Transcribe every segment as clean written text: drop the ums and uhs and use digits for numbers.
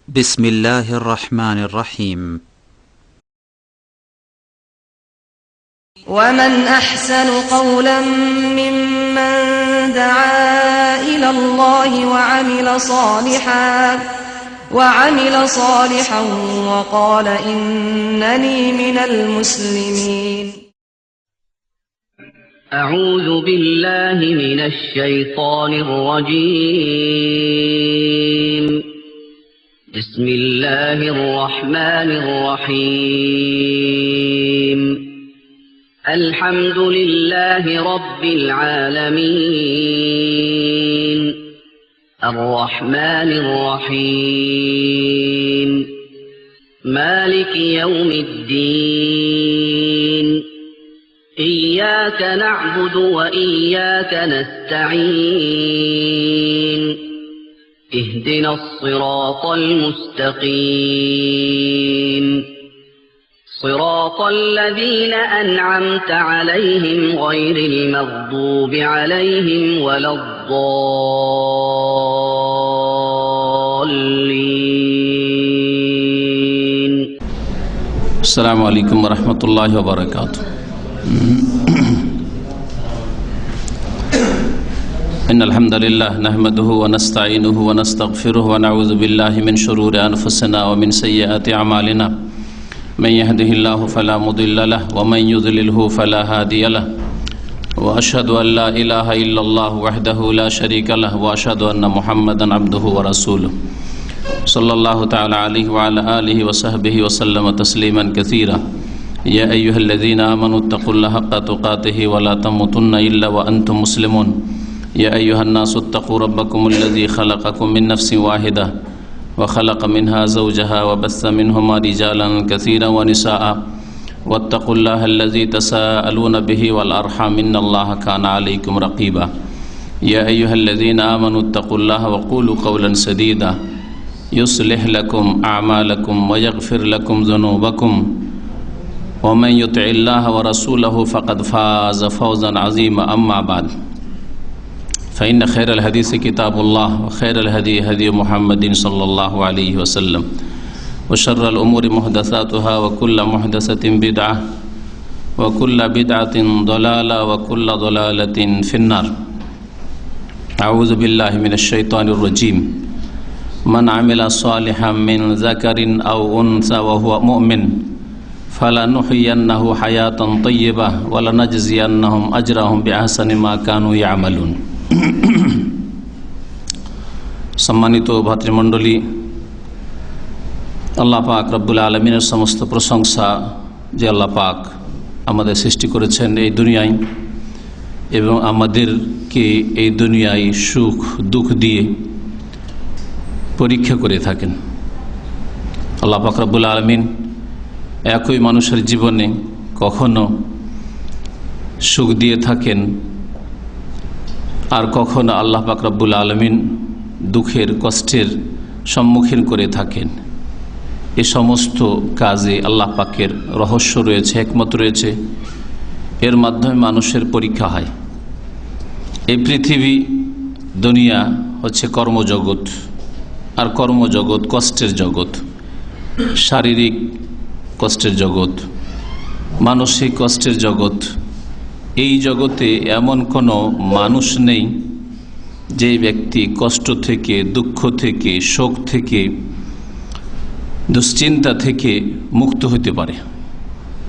بسم الله الرحمن الرحيم. ومن أحسن قولا ممن دعا إلى الله وعمل صالحا وقال إنني من المسلمين. أعوذ بالله من الشيطان الرجيم. بسم الله الرحمن الرحيم. الحمد لله رب العالمين. الرحمن الرحيم. مالك يوم الدين. إياك نعبد وإياك نستعين. اهدنا الصراط المستقيم. صراط الذين أنعمت عليهم غير المغضوب عليهم ولا الضالين. السلام عليكم ورحمة الله وبركاته. إن الحمد لله نحمده ونستعينه ونستغفره ونعوذ بالله من شرور أنفسنا ومن سيئات أعمالنا. من يهده الله فلا مضل له ومن يضلله فلا هادي له. وأشهد أن لا إله إلا الله وحده لا شريك له وأشهد أن محمدا عبده ورسوله صلى الله تعالى عليه وعلى آله وصحبه وسلم تسليما كثيرا. يا أيها الذين آمنوا اتقوا الله حق تقاته ولا تموتن إلا وأنتم مسلمون. يا أيها الناس اتقوا ربكم الذي خلقكم من نفس واحدة وخلق منها زوجها وبث منهما رجالا كثيرا ونساء واتقوا الله الذي تساءلون به والأرحام إن الله كان عليكم رقيبا. يا أيها الذين آمنوا اتقوا الله وقولوا قولا سديدا يصلح لكم أعمالكم ويغفر لكم ذنوبكم ومن يطع الله ورسوله فقد فاز فوزا عظيما. أما بعد فإن خير الحديث كتاب الله وخير الهدي هدي محمد صلى الله عليه وسلم وشر الأمور محدثاتها وكل محدثة بدعة وكل بدعة ضلالة وكل ضلالة في النار. أعوذ بالله من الشيطان الرجيم. من عمل صالحا من ذكر أو أنثى وهو مؤمن فلنحيينه حياة طيبة ولنجزينهم أجرهم بأحسن ما كانوا يعملون. সম্মানিত ভাতৃমণ্ডলী, আল্লাহ পাক রব্বুল আলমিনের সমস্ত প্রশংসা যে আল্লাহ পাক আমাদের সৃষ্টি করেছেন এই দুনিয়ায় এবং আমাদেরকে এই দুনিয়ায় সুখ দুঃখ দিয়ে পরীক্ষা করে থাকেন। আল্লাহ পাক রব্বুল আলমিন একই মানুষের জীবনে কখনো সুখ দিয়ে থাকেন আর কখনো আল্লাহ পাক রব্বুল আলমিন দুঃখের কষ্টের সম্মুখীন করে থাকেন। এ সমস্ত কাজে আল্লাহ পাকের রহস্য রয়েছে, হিকমত রয়েছে। এর মাধ্যমে মানুষের পরীক্ষা হয়। এই পৃথিবী দুনিয়া হচ্ছে কর্মজগৎ, আর কর্মজগৎ কষ্টের জগৎ, শারীরিক কষ্টের জগৎ, মানসিক কষ্টের জগৎ। এই জগতে এমন কোনো মানুষ নেই যে ব্যক্তি কষ্ট থেকে, দুঃখ থেকে, শোক থেকে, দুশ্চিন্তা থেকে মুক্ত হতে পারে,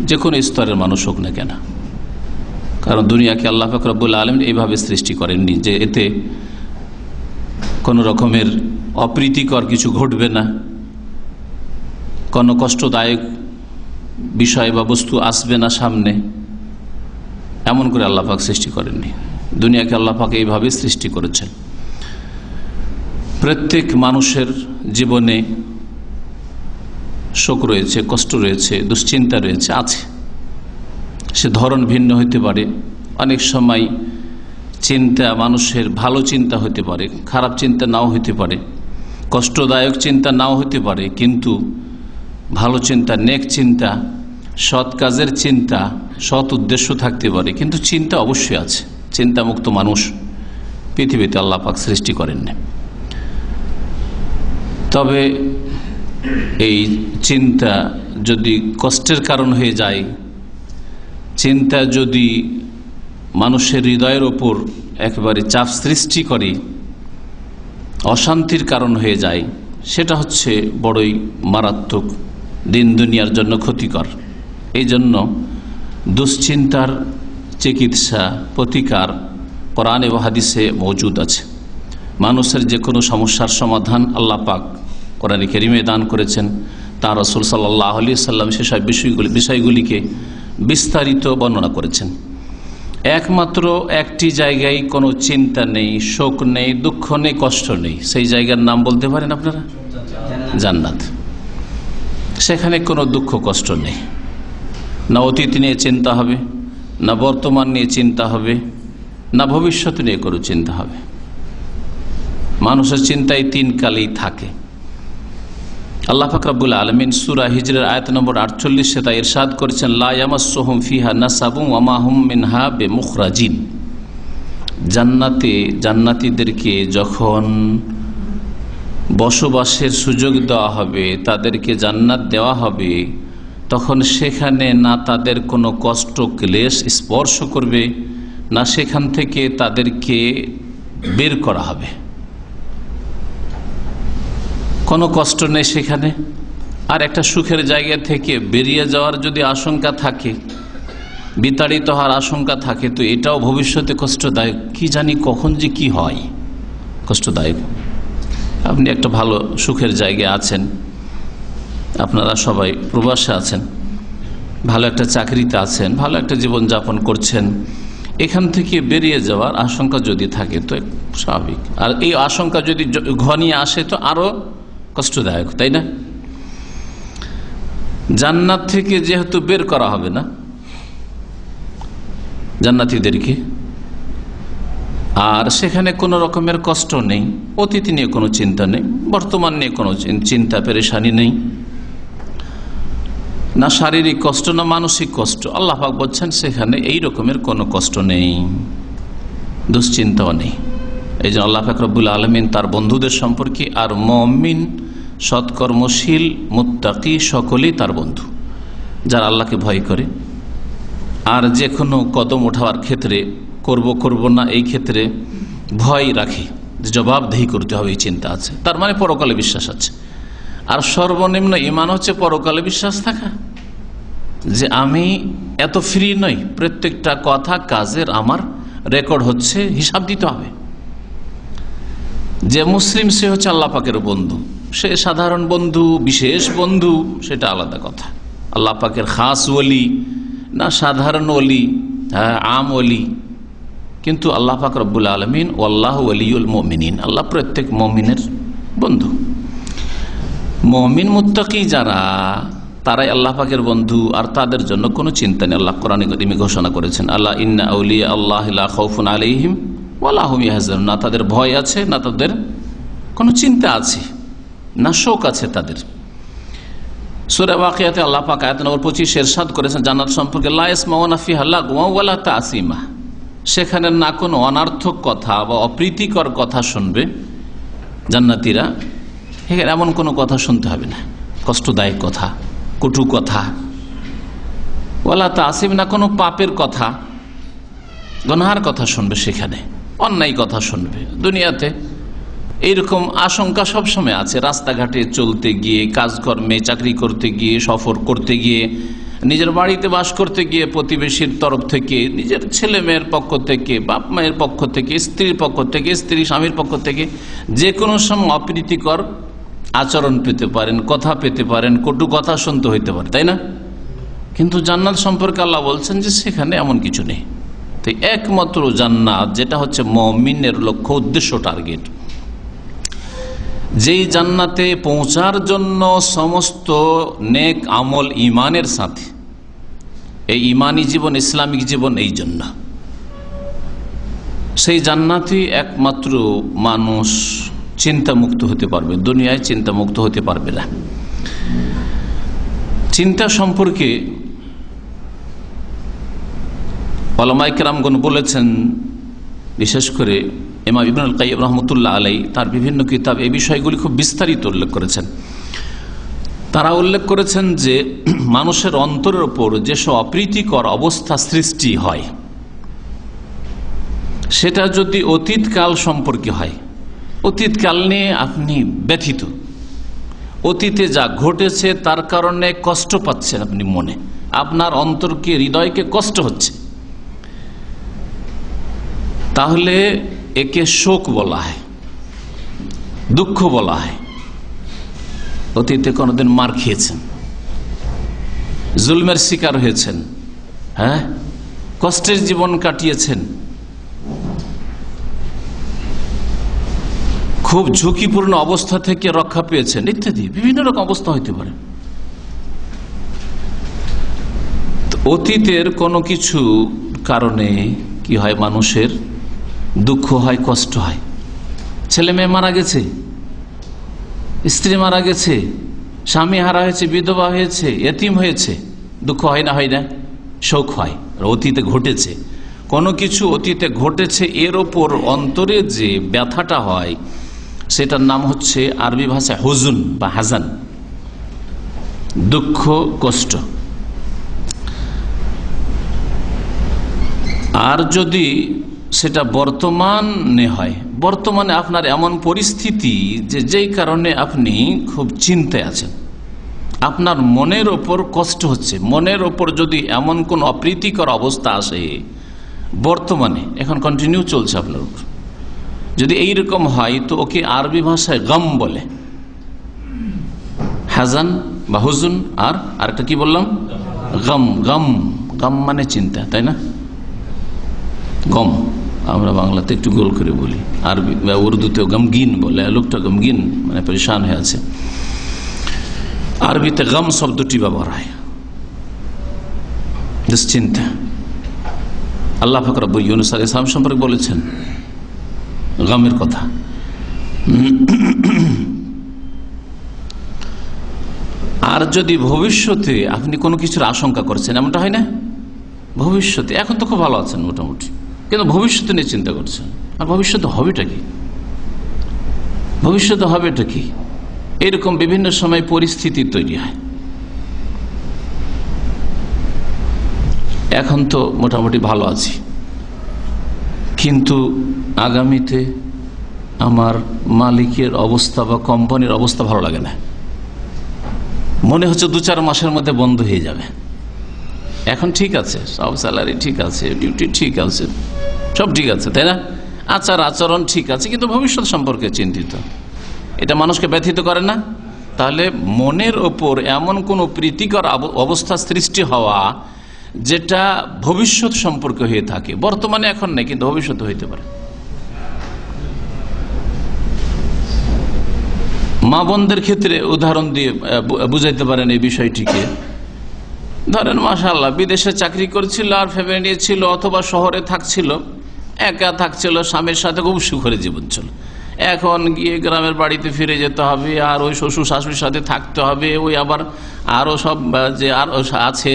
যে কোনো স্তরের মানুষ হোক না কেন। কারণ দুনিয়াকে আল্লাহ পাক রব্বুল আলামিন এইভাবে সৃষ্টি করেননি যে এতে কোনো রকমের অপ্রীতিকর কিছু ঘটবে না, কোনো কষ্টদায়ক বিষয় বা বস্তু আসবে না সামনে, এমন করে আল্লাহ পাক সৃষ্টি করেননি। দুনিয়াকে আল্লাহ পাক এইভাবে সৃষ্টি করেছেন। প্রত্যেক মানুষের জীবনে শোক রয়েছে, কষ্ট রয়েছে, দুশ্চিন্তা রয়েছে, আছে। সে ধরন ভিন্ন হতে পারে। অনেক সময় চিন্তা মানুষের ভালো চিন্তা হতে পারে, খারাপ চিন্তা নাও হতে পারে, কষ্টদায়ক চিন্তা নাও হতে পারে, কিন্তু ভালো চিন্তা, নেক চিন্তা, সৎ কাজের চিন্তা, সৎ উদ্দেশ্য থাকতে পারে, কিন্তু চিন্তা অবশ্যই আছে। চিন্তামুক্ত মানুষ পৃথিবীতে আল্লাহ পাক সৃষ্টি করেননি। তবে এই চিন্তা যদি কষ্টের কারণ হয়ে যায়, চিন্তা যদি মানুষের হৃদয়ের ওপর একেবারে চাপ সৃষ্টি করে, অশান্তির কারণ হয়ে যায়, সেটা হচ্ছে বড়ই মারাত্মক, দিন দুনিয়ার জন্য ক্ষতিকর। এই জন্য দুশ্চিন্তার চিকিৎসা, প্রতিকার কোরআন এবং হাদিসে মওজুদ আছে। মানুষের যে কোনো সমস্যার সমাধান আল্লাহ পাক কোরআনে কারীমে দান করেছেন। তাঁর রাসূল সাল্লাল্লাহু আলাইহি সাল্লাম সেসব বিষয়গুলিকে বিস্তারিত বর্ণনা করেছেন। একমাত্র একটি জায়গায় কোনো চিন্তা নেই, শোক নেই, দুঃখ নেই, কষ্ট নেই, সেই জায়গার নাম বলতে পারেন আপনারা? জান্নাত। সেখানে কোনো দুঃখ কষ্ট নেই, না অতীত নিয়ে চিন্তা হবে, না বর্তমান নিয়ে চিন্তা হবে, না ভবিষ্যৎ নিয়ে কোনো চিন্তা হবে। মানুষের চিন্তায় তিন কালেই থাকে। আল্লাহ পাক রব্বুল আলামিন সূরা হিজরের আয়াত নম্বর 48 তা ইরশাদ করেছেন, লা ইয়ামাসসুহুম ফিহা নাসাবুন ওয়া মা হুম মিনহা বিমুখরাজিন। জান্নাতীদেরকে যখন বসবাসের সুযোগ দেওয়া হবে, তাদেরকে জান্নাত দেওয়া হবে, তখন সেখানে না তাদের কোনো কষ্ট ক্লেশ স্পর্শ করবে, না সেখান থেকে তাদেরকে বের করা হবে। কোনো কষ্ট নেই সেখানে। আর একটা সুখের জায়গা থেকে বেরিয়ে যাওয়ার যদি আশঙ্কা থাকে, বিতাড়িত হওয়ার আশঙ্কা থাকে, তো এটাও ভবিষ্যতে কষ্টদায়ক। কি জানি কখন যে কি হয়, কষ্টদায়ক। আপনি একটা ভালো সুখের জায়গায় আছেন, আপনারা সবাই প্রবাসে আছেন, ভালো একটা চাকরিতে আছেন, ভালো একটা জীবনযাপন করছেন, এখান থেকে বেরিয়ে যাওয়ার আশঙ্কা যদি থাকে তো স্বাভাবিক। আর এই আশঙ্কা যদি ঘনিয়ে আসে তো আরো কষ্টদায়ক, তাই না? জান্নাত থেকে যেহেতু বের করা হবে না জান্নাতীদেরকে, আর সেখানে কোনো রকমের কষ্ট নেই, অতীত নিয়ে কোনো চিন্তা নেই, বর্তমান নিয়ে কোনো চিন্তা পেরেশানি নেই, না শারীরিক কষ্ট না মানসিক কষ্ট। আল্লাহ পাক বলছেন সেখানে এই রকমের কোনো কষ্ট নেই, দুশ্চিন্তাও নেই। এই জন্য আল্লাহ পাক রব্বুল আলামিন তার বন্ধুদের সম্পর্কে, আর মুমিন সৎকর্মশীল মুত্তাকি সকলেই তার বন্ধু, যারা আল্লাহকে ভয় করে আর যে কোনো কদম ওঠাবার ক্ষেত্রে করব না এই ক্ষেত্রে ভয় রাখে, জবাবদেহি করতে হবে এই চিন্তা আছে, তার মানে পরকালে বিশ্বাস আছে। আর সর্বনিম্ন ঈমান হচ্ছে পরকালে বিশ্বাস থাকা, যে আমি এত ফ্রি নই, প্রত্যেকটা কথা কাজের আমার রেকর্ড হচ্ছে, হিসাব দিতে হবে। যে মুসলিম সে হচ্ছে আল্লাহ পাকের বন্ধু, সে সাধারণ বন্ধু, বিশেষ বন্ধু, সেটা আলাদা কথা। আল্লাহ পাকের খাস ওলি না সাধারণ ওলি, আম ওলি, কিন্তু আল্লাহ পাক রব্বুল আলামিন ওয়াল্লাহু ওয়ালিউল মুমিনিন, আল্লাহ প্রত্যেক মুমিনের বন্ধু। মুমিন মুত্তাকি যারা, তারাই আল্লাহ পাকের বন্ধু, আর তাদের জন্য কোনো চিন্তা নেই। আল্লাহ কোরআনে কারীমে ঘোষণা করেছেন, আল্লাহ ইন্না আউলিয়া আল্লাহি লা খাউফুন আলাইহিম ওয়া লা হুম ইয়াহজানুন, না তাদের ভয় আছে, না তাদের কোনো চিন্তা আছে, না শোক আছে তাদের। সূরা ওয়াকিয়াতে আল্লাহ পাক আয়াত নম্বর 25 ইরশাদ করেছেন জান্নাত সম্পর্কে, লা ইয়াসমাউনা ফিহা লাগওয়া ওয়া লা তাসিমা, সেখানে না কোনো অনার্থক কথা বা অপ্রীতিকর কথা শুনবে জান্নাতীরা, এখানে এমন কোনো কথা শুনতে হবে না, কষ্টদায়ক কথা, কটু কথা, ওয়ালা তাসিম, না কোনো পাপের কথা, গুনাহের কথা শুনবে, সেখানে অন্যায় কথা শুনবে। দুনিয়াতে এইরকম আশঙ্কা সবসময় আছে, রাস্তাঘাটে চলতে গিয়ে, কাজকর্মে, চাকরি করতে গিয়ে, সফর করতে গিয়ে, নিজের বাড়িতে বাস করতে গিয়ে প্রতিবেশীর তরফ থেকে, নিজের ছেলে মেয়ের পক্ষ থেকে, বাপ মায়ের পক্ষ থেকে, স্ত্রীর পক্ষ থেকে, স্ত্রী স্বামীর পক্ষ থেকে যে কোনো সময় অপ্রীতিকর আচরণ পেতে পারেন, কথা পেতে পারেন, কটু কথা শুনতে হইতে পারে, তাই না? কিন্তু জান্নাত সম্পর্কে আল্লাহ বলছেন যে সেখানে এমন কিছু নেই। তাই একমাত্র জান্নাত, যেটা হচ্ছে মুমিনের লক্ষ্য, উদ্দেশ্য, টার্গেট, যেই জান্নাতে পৌঁছার জন্য সমস্ত নেক আমল ইমানের সাথে, এই ইমানি জীবন, ইসলামিক জীবন, এই জন্য সেই জান্নাতই একমাত্র মানুষ চিন্তামুক্ত হতে পারবে, দুনিয়ায় চিন্তামুক্ত হতে পারবে না। চিন্তা সম্পর্কে উলামায়ে কেরামগণ বলেছেন, বিশেষ করে ইমাম ইবনুল কাইয়্যিম রাহমাতুল্লাহ আলাইহি তার বিভিন্ন কিতাব এই বিষয়গুলি খুব বিস্তারিত উল্লেখ করেছেন। তারা উল্লেখ করেছেন যে মানুষের অন্তরের উপর যেসব অপ্রীতিকর অবস্থা সৃষ্টি হয়, সেটা যদি অতীতকাল সম্পর্কে হয়, অতীতকাল নিয়ে আপনি ব্যথিত, অতীতে যা ঘটেছে তার কারণে কষ্ট পাচ্ছেন আপনি, মনে আপনার অন্তরকে, হৃদয়কে কষ্ট হচ্ছে, তাহলে একে শোক বলা হয়, দুঃখ বলা হয়। অতীতে কোনোদিন মার খেয়েছেন, জুলমের শিকার হয়েছেন, হ্যাঁ, কষ্টের জীবন কাটিয়েছেন, খুব ঝুঁকিপূর্ণ অবস্থা থেকে রক্ষা পেয়েছেন, ইত্যাদি বিভিন্ন রকম অবস্থা হইতে পারে। অতীতের কোনো কিছু কারণে কি হয়, মানুষের দুঃখ হয়, কষ্ট হয়। ছেলে মেয়ে মারা গেছে, স্ত্রী মারা গেছে, স্বামী হারা হয়েছে, বিধবা হয়েছে, এতিম হয়েছে, দুঃখ হয় না? হয় না? শোক হয়। অতীতে ঘটেছে কোনো কিছু, অতীতে ঘটেছে, এর ওপর অন্তরে যে ব্যথাটা হয় সেটার নাম হচ্ছে আরবি ভাষায় হুজুন বা হাজান, দুঃখ, কষ্ট। আর যদি সেটা বর্তমানে হয়, বর্তমানে আপনার এমন পরিস্থিতি যে যেই কারণে আপনি খুব চিন্তায় আছেন, আপনার মনের ওপর কষ্ট হচ্ছে, মনের ওপর যদি এমন কোন অপ্রীতিকর অবস্থা আসে বর্তমানে, এখন কন্টিনিউ চলছে আপনার উপর, যদি এইরকম হয় তো ওকে আরবি ভাষায় গম বলে, হাজান বা হুজুন। আর আরেকটা কি বললাম? গম। গম, গম মানে চিন্তা, তাই না? গম আমরা বাংলাতে একটু গোল করে বলি, আরবি বা উর্দুতেও গমগিন বলে, লোকটা গমগিন মানে পরেশান হয়ে আছে। আরবিতে গম শব্দটি ব্যবহার হয়, দুশ্চিন্তা। আল্লাহ পাক রব্বুল ইউনূস আলাইহিস সালাম সম্পর্কে বলেছেন গমের কথা। আর যদি ভবিষ্যতে আপনি কোনো কিছুর আশঙ্কা করছেন, এমনটা হয় না? ভবিষ্যতে, এখন তো খুব ভালো আছেন মোটামুটি, কিন্তু ভবিষ্যতে নিয়ে চিন্তা করছেন, আর ভবিষ্যতে হবেটা কি, ভবিষ্যতে হবেটা কি, এরকম বিভিন্ন সময় পরিস্থিতি তৈরি হয়। এখন তো মোটামুটি ভালো আছি, কিন্তু আগামীতে আমার মালিকের অবস্থা বা কোম্পানির অবস্থা ভালো লাগে না, মনে হচ্ছে 2-4 মাসের মধ্যে বন্ধ হয়ে যাবে। এখন ঠিক আছে, সব স্যালারি ঠিক আছে, ডিউটি ঠিক আছে, সব ঠিক আছে, তাই না? আচার আচরণ ঠিক আছে, কিন্তু ভবিষ্যৎ সম্পর্কে চিন্তিত। এটা মানুষকে ব্যথিত করে না? তাহলে মনের ওপর এমন কোন প্রীতিকর অবস্থা সৃষ্টি হওয়া যেটা ভবিষ্যৎ সম্পর্কে হয়ে থাকে, বর্তমানে এখন নেই কিন্তু ভবিষ্যতে হইতে পারে। মা বোনদের ক্ষেত্রে উদাহরণ দিয়ে বুঝাইতে পারেন এই বিষয়টিকে। ধরেন মাশাআল্লাহ বিদেশে চাকরি করছিল আর ফ্যামিলি নিয়ে ছিল, অথবা শহরে থাকছিল, একা থাকছিল, স্বামীর সাথে খুব সুখের জীবন ছিল। এখন গিয়ে গ্রামের বাড়িতে ফিরে যেতে হবে, আর ওই শ্বশুর শাশুড়ির সাথে থাকতে হবে, ওই আবার আরো সব যে আর আছে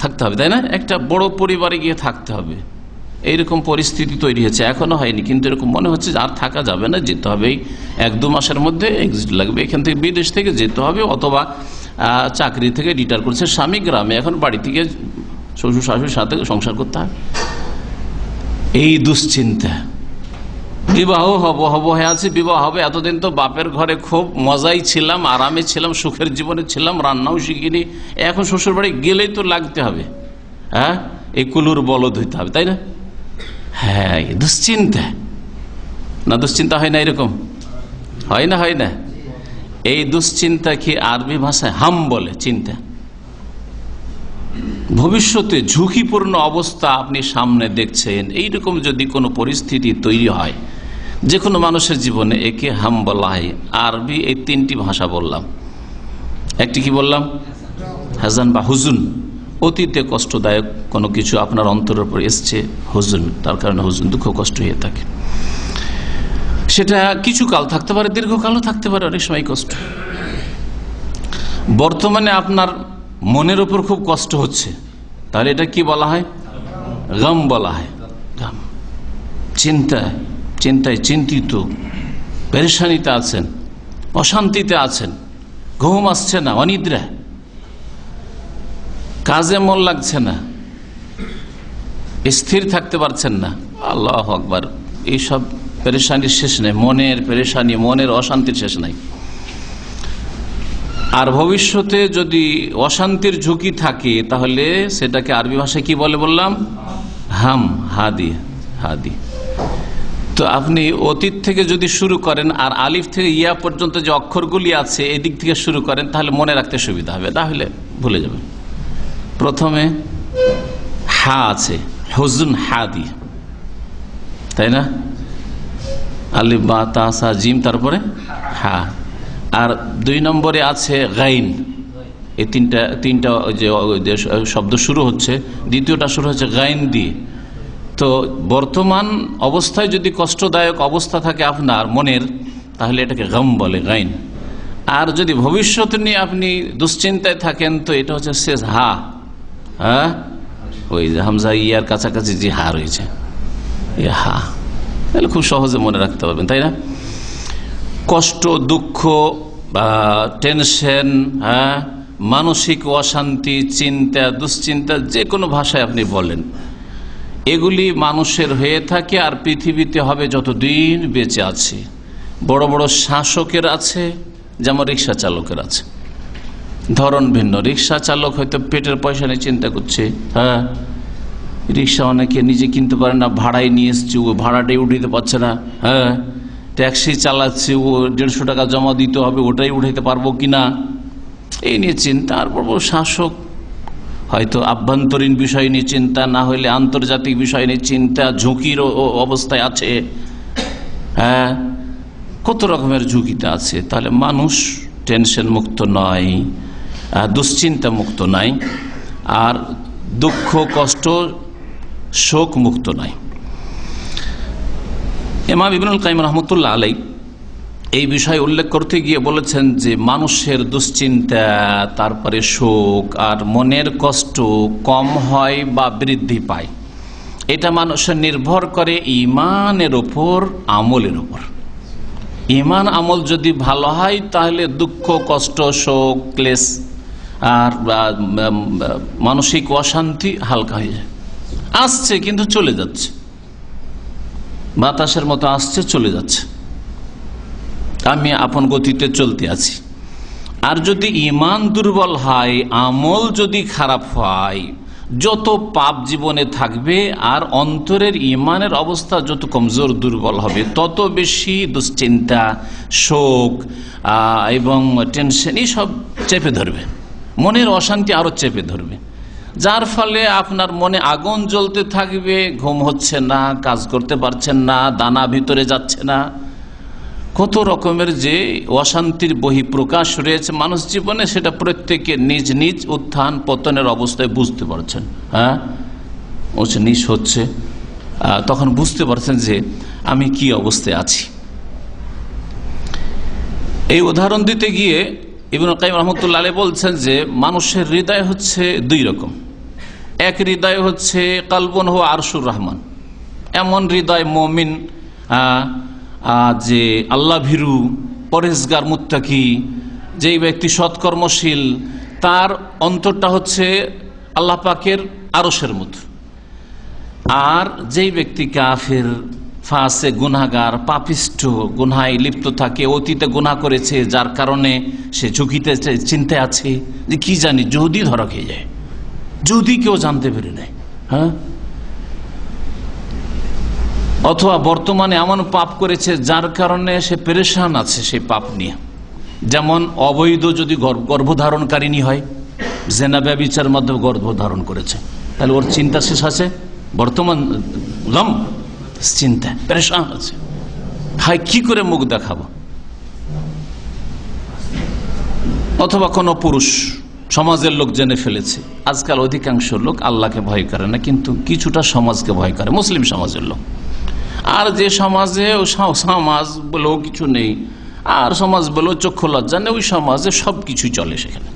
থাকতে হবে, তাই না? একটা বড় পরিবারে গিয়ে থাকতে হবে, এইরকম পরিস্থিতি তৈরি হয়েছে। এখনো হয়নি, কিন্তু এরকম মনে হচ্ছে আর থাকা যাবে না, যেতে হবে, 1-2 মাসের মধ্যে এক্সিট লাগবে, এখান থেকে বিদেশ থেকে যেতে হবে, অথবা চাকরি থেকে রিটায়ার করছে স্বামী গ্রামে, এখন বাড়ি থেকে শ্বশুর শাশুড়ির সাথে সংসার করতে হবে, এই দুশ্চিন্তা। বিবাহ হব হয়ে আছে, বিবাহ হবে, এতদিন তো বাপের ঘরে খুব মজাই ছিলাম, আরামে ছিলাম, সুখের জীবনে ছিলাম, রান্নাও শিখিনি, এখন শ্বশুর বাড়ি গেলেই তো লাগতে হবে, হ্যাঁ, এই কুলুর বলদ হইতে হবে, তাই না? হ্যাঁ, দুশ্চিন্তা না? দুশ্চিন্তা হয় না? এরকম হয় না? হয় না? এই দুশ্চিন্তা কি আরবি ভাষায় হাম বলে, চিন্তা। ভবিষ্যতে ঝুঁকিপূর্ণ অবস্থা আপনি সামনে দেখছেন, এইরকম যদি কোনো পরিস্থিতি তৈরি হয় যে কোনো মানুষের জীবনে, একে হাম বলা হয়। আরবি এই 3টি ভাষা বললাম, একটি কি বললাম? হাজান বা হুজুন। অতীতে কষ্টদায়ক কোনো কিছু আপনার অন্তরের উপর এসছে, হুজুন, তার কারণে হুজুন, দুঃখ কষ্ট হয়ে থাকে। সেটা কিছু কাল থাকতে পারে, দীর্ঘকালও থাকতে পারে, অনেক সময় কষ্ট। বর্তমানে আপনার মনের উপর খুব কষ্ট হচ্ছে, তাহলে এটা কি বলা হয়? গম বলা হয়। গম, চিন্তায় চিন্তিত, পেরেশানিতে আছেন, অশান্তিতে আছেন, ঘুম আসছে না, অনিদ্রা, কাজে মন লাগছে না, স্থির থাকতে পারছেন না। আল্লাহু আকবার। এইসব পেরেশানির শেষ নেই, মনের পেরেশানি, মনের অশান্তির শেষ নাই। আর ভবিষ্যতে যদি অশান্তির ঝুঁকি থাকে তাহলে সেটাকে আরবি ভাষায় কি বলে বললাম? হাম, হাদি, হাদি। তো আপনি অতীত থেকে যদি শুরু করেন আর আলিফ থেকে ইয়া পর্যন্ত যে অক্ষরগুলি আছে এদিক থেকে শুরু করেন তাহলে মনে রাখতে সুবিধা হবে, তাহলে ভুলে যাবেন। প্রথমে হা আছে, হুজুন, হাদি, তাই না? আলিফ বা তা সা জিম, তারপরে হা। আর 2 নম্বরে আছে গাইন। এই তিনটা যে শব্দ শুরু হচ্ছে, দ্বিতীয়টা শুরু হচ্ছে গাইন দিয়ে। তো বর্তমান অবস্থায় যদি কষ্টদায়ক অবস্থা থাকে আপনার মনের, তাহলে এটাকে গম বলে, গাইন। আর যদি ভবিষ্যৎ নিয়ে আপনি দুশ্চিন্তায় থাকেন তো এটা হচ্ছে শেষ হা। হ্যাঁ, ওই যে হামজা ইয়ার কাছাকাছি যে হা রয়েছে, এ হা। তাহলে খুব সহজে মনে রাখতে পারবেন, তাই না? কষ্ট, দুঃখ, টেনশন, হ্যাঁ, মানসিক অশান্তি, চিন্তা, দুশ্চিন্তা, যে কোনো ভাষায় আপনি বলেন, এগুলি মানুষের হয়ে থাকে আর পৃথিবীতে হবে যতদিন বেঁচে আছে। বড় বড় শাসকের আছে, যেমন রিক্সা চালকের আছে, ধরন ভিন্ন। রিক্সা চালক হয়তো পেটের পয়সা নিয়ে চিন্তা করছে, হ্যাঁ, রিক্সা অনেকে নিজে কিনতে পারে না, ভাড়ায় নিয়ে এসছে, ও ভাড়াটাই উঠাইতে পারছে না। হ্যাঁ, ট্যাক্সি চালাচ্ছে, ও 150 টাকা জমা দিতে হবে, ওটাই উঠাইতে পারবো কিনা, এই নিয়ে চিন্তা। আর বড় বড় শাসক হয়তো আভ্যন্তরীণ বিষয় নিয়ে চিন্তা, না হলে আন্তর্জাতিক বিষয় নিয়ে চিন্তা, ঝুঁকির অবস্থায় আছে। হ্যাঁ, কত রকমের ঝুঁকিতে আছে। তাহলে মানুষ টেনশন মুক্ত নয়, দুশ্চিন্তা মুক্ত নয়, আর দুঃখ, কষ্ট, শোক মুক্ত নয়। ইমাম ইবনুল কাইয়িম রাহমাতুল্লাহ আলাইহি এই বিষয় উল্লেখ করতে গিয়ে বলেছেন যে মানুষের দুশ্চিন্তা, তারপরে শোক আর মনের কষ্ট কম হয় বা বৃদ্ধি পায়, এটা মানুষের নির্ভর করে ঈমানের উপর, আমলের উপর। ঈমান আমল যদি ভালো হয় তাহলে দুঃখ, কষ্ট, শোক, ক্লেশ আর মানসিক অশান্তি হালকা হয়ে যায়। আসছে কিন্তু চলে যাচ্ছে, বাতাসের মতো আসছে, চলে যাচ্ছে, আমি আপন গতিতে চলতে আছি। আর যদি ঈমান দুর্বল হয়, আমল যদি খারাপ হয়, যত পাপ জীবনে থাকবে আর অন্তরের ঈমানের অবস্থা যত কমজোর, দুর্বল হবে, তত বেশি দুশ্চিন্তা, শোক এবং টেনশন সব চেপে ধরবে, মনের অশান্তি আরো চেপে ধরবে, যার ফলে আপনার মনে আগুন জ্বলতে থাকবে, ঘুম হচ্ছে না, কাজ করতে পারছেন না, দানা ভিতরে যাচ্ছে না। কত রকমের যে অশান্তির বহিঃপ্রকাশ রয়েছে মানুষ জীবনে, সেটা প্রত্যেকে নিজ নিজ উত্থান পতনের অবস্থায় বুঝতে পারছেন। হ্যাঁ, উচ্চ নিচ হচ্ছে, তখন বুঝতে পারছেন যে আমি কি অবস্থায় আছি। এই উদাহরণ দিতে গিয়ে ইবনুল কাইয়িম রাহমাতুল্লাহ আলাইহি বলছেন যে মানুষের হৃদয় হচ্ছে 2 রকম। এক হৃদয় হচ্ছে কালবুন হুয়া আরশুর রহমান, এমন হৃদয় মুমিন, যে আল্লাহ ভীরু, পরহেজগার, মুত্তাকি, যেই ব্যক্তি সৎকর্মশীল, তার অন্তরটা হচ্ছে আল্লাহ পাকের আরশের মতো। আর যেই ব্যক্তি কাফের, ফাসে, গুনাহগার, পাপিষ্ঠ, গুনাহে লিপ্ত থাকে, অতীতে গুনাহ করেছে, যার কারণে সে ঝুঁকিতে, চিন্তায় আছে যে কি জানি যদি ধরা খেয়ে যায়, যদি কেউ জানতে পেরে নেয়। হ্যাঁ, অথবা বর্তমানে এমন পাপ করেছে যার কারণে সে পেরেশান আছে সেই পাপ নিয়ে। যেমন অবৈধ যদি গর্ভধারণকারিণী হয়, জেনা ব্যভিচার মাধ্যমে গর্ভধারণ করেছে, তাহলে ওর চিন্তা শেষ আছে, বর্তমান গম, চিন্তা, পেরেশান আছে, হাই কি করে মুখ দেখাবো। অথবা কোনো পুরুষ, সমাজের লোক জেনে ফেলেছে। আজকাল অধিকাংশ লোক আল্লাহকে ভয় করে না, কিন্তু কিছুটা সমাজকে ভয় করে, মুসলিম সমাজের লোক। আর যে সমাজে সমাজ বলেও কিছু নেই, আর সমাজ বলেও চক্ষু লজ্জা নেই, ওই সমাজে সব কিছু চলে সেখানে।